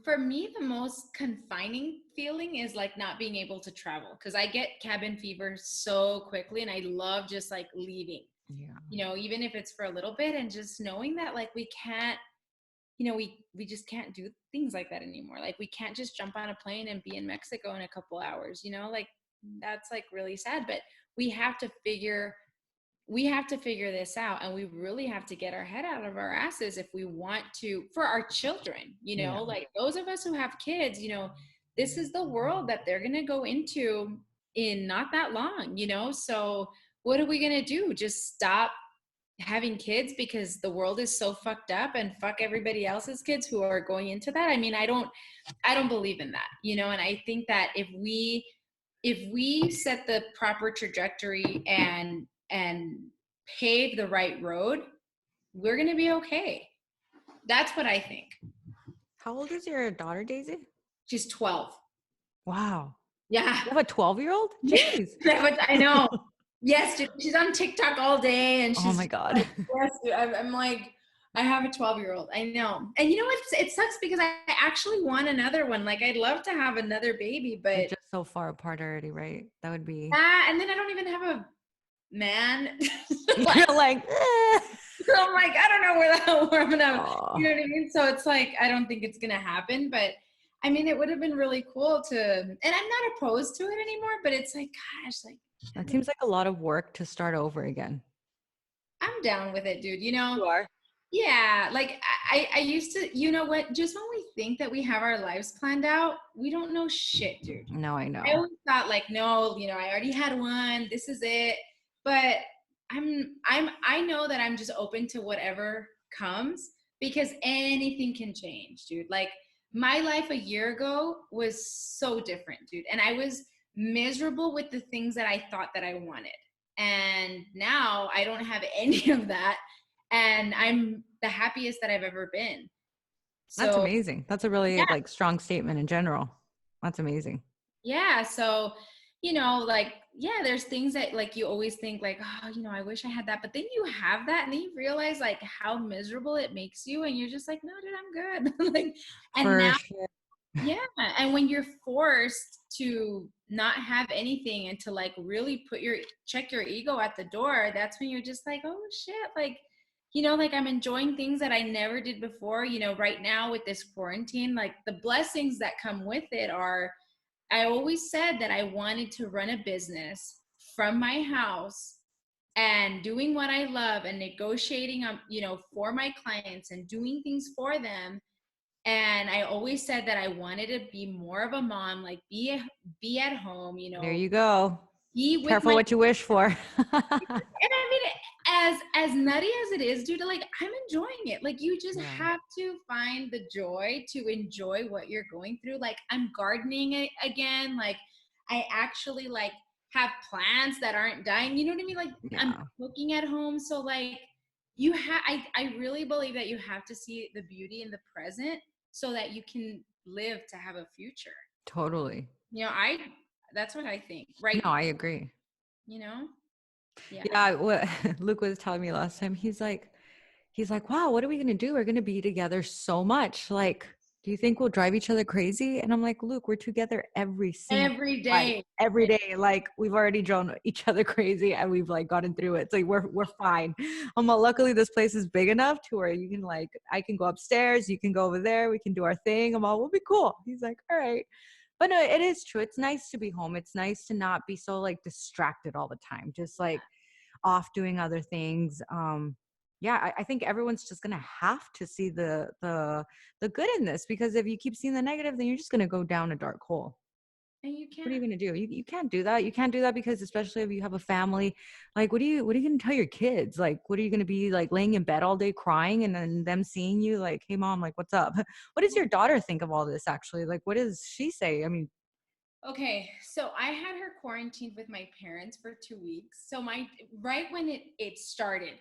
B: For me, the most confining feeling is like not being able to travel, because I get cabin fever so quickly and I love just like leaving,
A: Yeah.
B: even if it's for a little bit, and just knowing that like we can't, we just can't do things like that anymore. Like we can't just jump on a plane and be in Mexico in a couple hours, like that's like really sad. But we have to figure we have to figure this out, and we really have to get our head out of our asses if we want to, for our children,
A: Yeah.
B: like those of us who have kids, this is the world that they're going to go into in not that long, so what are we going to do? Just stop having kids because the world is so fucked up, and fuck everybody else's kids who are going into that? I mean, I don't believe in that, and I think that if we set the proper trajectory and pave the right road, we're going to be okay. That's what I think.
A: How old is your daughter, Daisy?
B: She's 12.
A: Wow.
B: Yeah.
A: You have a 12-year-old? Jeez.
B: I know. Yes, dude, she's on TikTok all day, and
A: Oh
B: she's
A: my God.
B: like, yes, dude, I'm like, I have a 12-year-old. I know. And you know what? It sucks because I actually want another one. Like, I'd love to have another baby,
A: They're
B: but
A: just so far apart already, right? That would be.
B: and then I don't even have a man.
A: You're like, eh.
B: So I'm like, I don't know where I'm gonna,
A: Oh.
B: you know what I mean? So it's like, I don't think it's gonna happen, but I mean, it would have been really cool to, and I'm not opposed to it anymore, but it's like, gosh, like,
A: That seems like a lot of work to start over again.
B: I'm down with it, dude.
A: You are?
B: Yeah, like I used to, you know what? Just when we think that we have our lives planned out, we don't know shit, dude.
A: No, I
B: I
A: know.
B: always thought like, no, I already had one. This is it. But I know that I'm just open to whatever comes, because anything can change, dude. Like my life a year ago was so different, dude. And I was miserable with the things that I thought that I wanted. And now I don't have any of that. And I'm the happiest that I've ever been.
A: That's
B: So
A: amazing. That's a really like strong statement in general. That's amazing.
B: yeah, so like, yeah, there's things that like you always think like, oh, I wish I had that, but then you have that and then you realize like how miserable it makes you, and you're just like, no, dude, I'm good. Like, and
A: For
B: now,
A: sure.
B: yeah, and when you're forced to not have anything and to like really check your ego at the door, that's when you're just like, oh shit, like, like I'm enjoying things that I never did before. Right now with this quarantine, like the blessings that come with it are, I always said that I wanted to run a business from my house and doing what I love and negotiating, for my clients and doing things for them. And I always said that I wanted to be more of a mom, like be at home,
A: There you go.
B: be with
A: Careful
B: my,
A: what you wish for.
B: and I mean, as nutty as it is, dude, like I'm enjoying it. Like you just
A: Yeah.
B: have to find the joy to enjoy what you're going through. Like I'm gardening again. Like I actually like have plants that aren't dying. You know what I mean? Like I'm
A: Yeah.
B: cooking at home. So like I really believe that you have to see the beauty in the present so that you can live to have a future.
A: Totally.
B: That's what I think right
A: No,
B: now,
A: I agree.
B: yeah.
A: Yeah, what Luke was telling me last time, he's like, wow, what are we gonna do? We're gonna be together so much. Like, do you think we'll drive each other crazy? And I'm like, Luke, we're together every single
B: every
A: like
B: day.
A: every day. Like we've already driven each other crazy and we've like gotten through it. It's like we're fine. Luckily this place is big enough to where you can like I can go upstairs, you can go over there, we can do our thing. We'll be cool. He's like, all right. But no, it is true. It's nice to be home. It's nice to not be so like distracted all the time. Just like off doing other things. Yeah, I think everyone's just gonna have to see the good in this, because if you keep seeing the negative, then you're just gonna go down a dark hole.
B: And you
A: What are you
B: can't.
A: gonna do? You can't do that. You can't do that, because especially if you have a family, like what are you gonna tell your kids? Like what are you gonna be like laying in bed all day crying and then them seeing you like, hey mom, like what's up? What does your daughter think of all this actually? Like what does she say? I mean,
B: Okay, so I had her quarantined with my parents for 2 weeks. So my right when it started,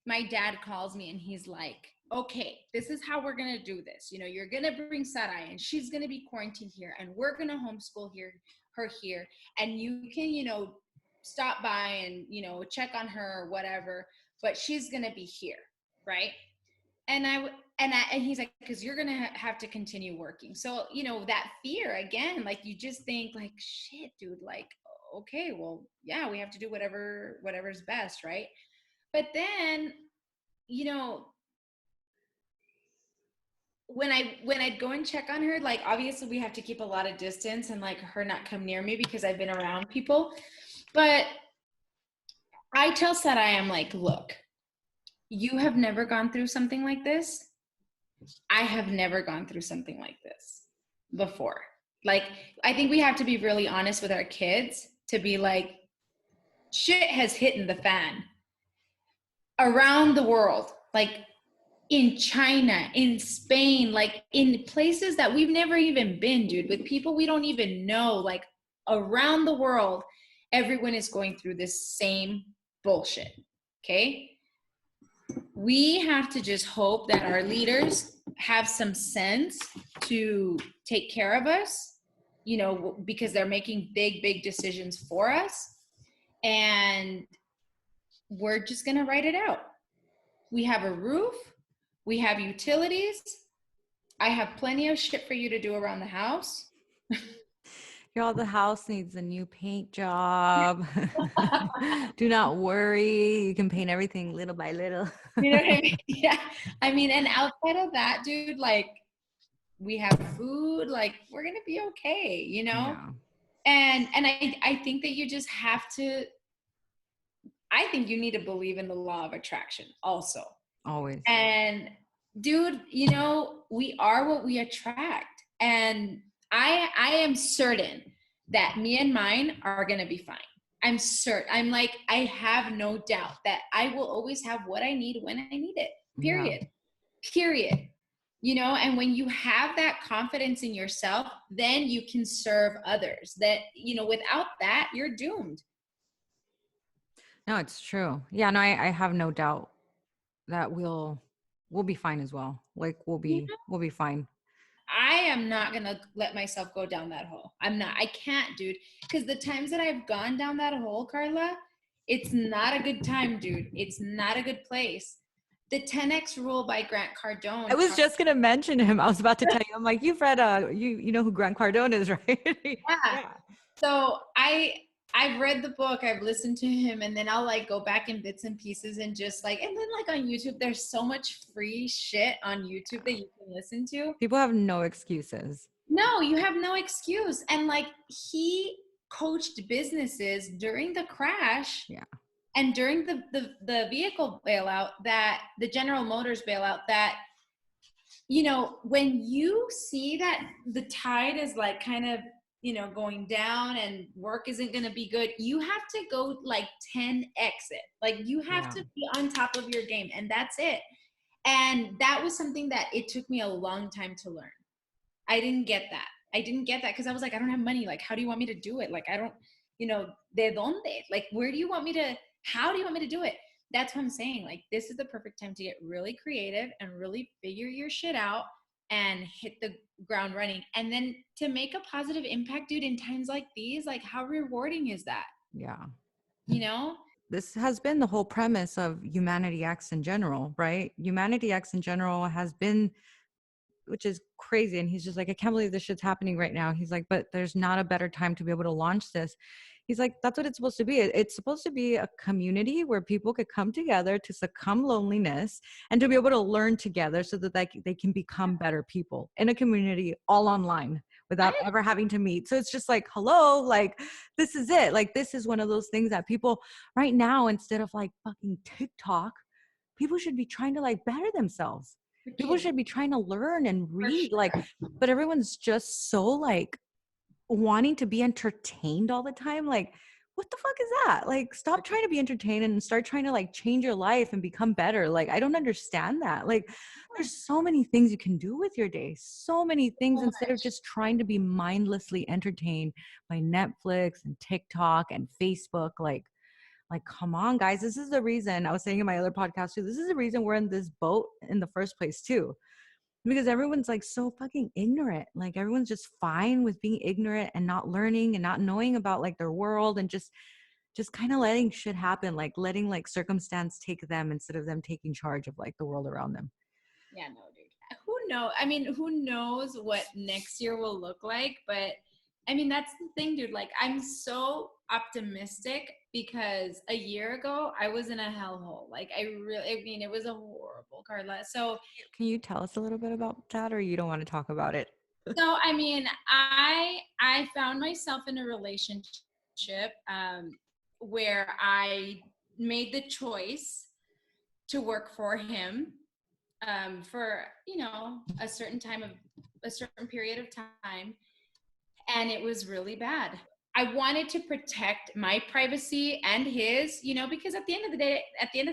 B: my dad calls me and he's like, "Okay, this is how we're gonna do this. You know, you're gonna bring Sarai and she's gonna be quarantined here, and we're gonna homeschool her here, and you can, stop by and check on her or whatever, but she's gonna be here, right?" And he's like, because you're gonna have to continue working. So that fear again, like you just think like, shit, dude, like, okay, well, yeah, we have to do whatever's best, right? But then, you know, when I'd go and check on her, like obviously we have to keep a lot of distance and like her not come near me because I've been around people. But I tell Sarai, I'm like, look, you have never gone through something like this. I have never gone through something like this before. Like, I think we have to be really honest with our kids to be like, shit has hit the fan around the world, like in China, in Spain, like in places that we've never even been, dude, with people we don't even know, like around the world, everyone is going through this same bullshit. Okay. We have to just hope that our leaders have some sense to take care of us, because they're making big decisions for us. And we're just going to write it out. We have a roof, we have utilities. I have plenty of shit for you to do around the house.
A: y'all, the house needs a new paint job. Do not worry. You can paint everything little by little.
B: You know what I mean? Yeah. I mean, and outside of that, dude, like we have food, like we're going to be okay,
A: Yeah.
B: And I think that you just have to, I think you need to believe in the law of attraction also.
A: Always.
B: And dude, we are what we attract. And I am certain that me and mine are going to be fine. I'm certain. I'm like, I have no doubt that I will always have what I need when I need it. Period.
A: Yeah.
B: Period. And when you have that confidence in yourself, then you can serve others. That, without that, you're doomed.
A: No, it's true. Yeah, no, I have no doubt that we'll be fine as well. Like we'll be fine.
B: I am not going to let myself go down that hole. I'm not. I can't, dude. Because the times that I've gone down that hole, Karla, it's not a good time, dude. It's not a good place. The 10X rule by Grant
A: I
B: Cardone.
A: was just gonna mention him. I was about to tell you. I'm like, you've read you know who Grant Cardone is, right?
B: Yeah.
A: Yeah.
B: So I've read the book, I've listened to him, and then I'll like go back in bits and pieces and just like, and then like on YouTube, there's so much free shit on YouTube that you can listen to.
A: People have no excuses.
B: No, you have no excuse. And like he coached businesses during the crash
A: Yeah.
B: and during the vehicle bailout, that the General Motors bailout, that when you see that the tide is like kind of going down and work isn't going to be good, you have to go like 10x it. Like you have
A: Yeah.
B: to be on top of your game, and that's it. And that was something that it took me a long time to learn. I didn't get that. Because I was like, I don't have money. Like, how do you want me to do it? Like, I don't, de donde? Like, where do you want me to, how do you want me to do it? That's what I'm saying. Like, this is the perfect time to get really creative and really figure your shit out and hit the ground running. And then to make a positive impact, dude, in times like these, like, how rewarding is that?
A: Yeah.
B: You know?
A: This has been the whole premise of Humanity X in general, right? Humanity X in general has been, which is crazy. And he's just like, I can't believe this shit's happening right now. He's like, but there's not a better time to be able to launch this. He's like, that's what it's supposed to be. It's supposed to be a community where people could come together to succumb loneliness and to be able to learn together so that they can become better people in a community all online without ever having to meet. So it's just like, hello, like, this is it. Like, this is one of those things that people right now, instead of like fucking TikTok, people should be trying to like better themselves. People should be trying to learn and read, like, but everyone's just so like wanting to be entertained all the time. Like, what the fuck is that? Like, stop trying to be entertained and start trying to like change your life and become better. Like, I don't understand that. Like, there's so many things you can do with your day, so many things, instead of just trying to be mindlessly entertained by Netflix and TikTok and Facebook. Like, come on, guys. This is the reason I was saying in my other podcast too. This is the reason we're in this boat in the first place too, because everyone's like so fucking ignorant. Like, everyone's just fine with being ignorant and not learning and not knowing about like their world, and just kind of letting shit happen, like letting like circumstance take them instead of them taking charge of like the world around them.
B: Yeah, no, dude. Who knows? I mean, who knows what next year will look like? But I mean, that's the thing, dude. Like, I'm so optimistic because a year ago I was in a hellhole. Like, I mean, it was a horrible, Carla. So,
A: Can you tell us a little bit about that, or you don't want to talk about it?
B: I mean, I found myself in a relationship where I made the choice to work for him for a certain period of time, and it was really bad. I wanted to protect my privacy and his, because at the end of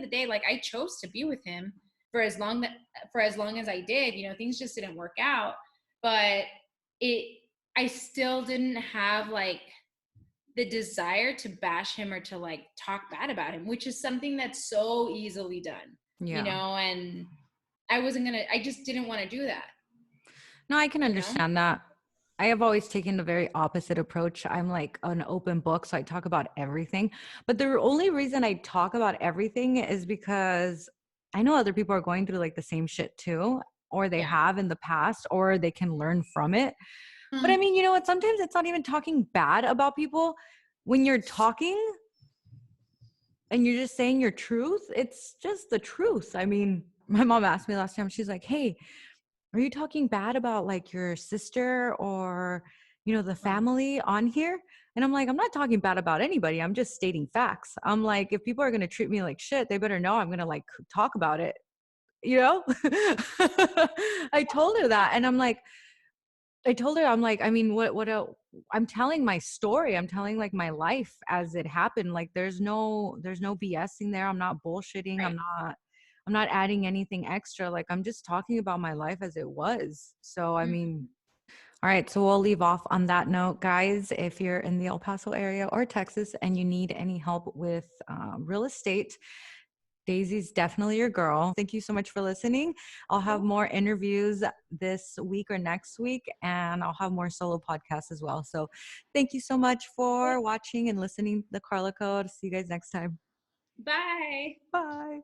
B: the day, like, I chose to be with him for as long as I did. Things just didn't work out, but I still didn't have like the desire to bash him or to like talk bad about him, which is something that's so easily done. And I just didn't want to do that.
A: No, I can understand that. I have always taken a very opposite approach. I'm like an open book, so I talk about everything. But the only reason I talk about everything is because I know other people are going through like the same shit too, or they have in the past, or they can learn from it. But I mean, you know what? Sometimes it's not even talking bad about people. When you're talking and you're just saying your truth, it's just the truth. I mean, my mom asked me last time, she's like, hey, are you talking bad about like your sister or, the family on here? And I'm like, I'm not talking bad about anybody. I'm just stating facts. I'm like, if people are going to treat me like shit, they better know I'm going to like talk about it. I told her that. And I'm like, I mean, I'm telling my story. I'm telling like my life as it happened. Like, there's no BSing there. I'm not bullshitting.
B: Right.
A: I'm not adding anything extra. Like, I'm just talking about my life as it was. So, I mean, all right. So we'll leave off on that note, guys. If you're in the El Paso area or Texas and you need any help with real estate, Daisy's definitely your girl. Thank you so much for listening. I'll have more interviews this week or next week, and I'll have more solo podcasts as well. So thank you so much for watching and listening to the Karla Code. See you guys next time.
B: Bye.
A: Bye.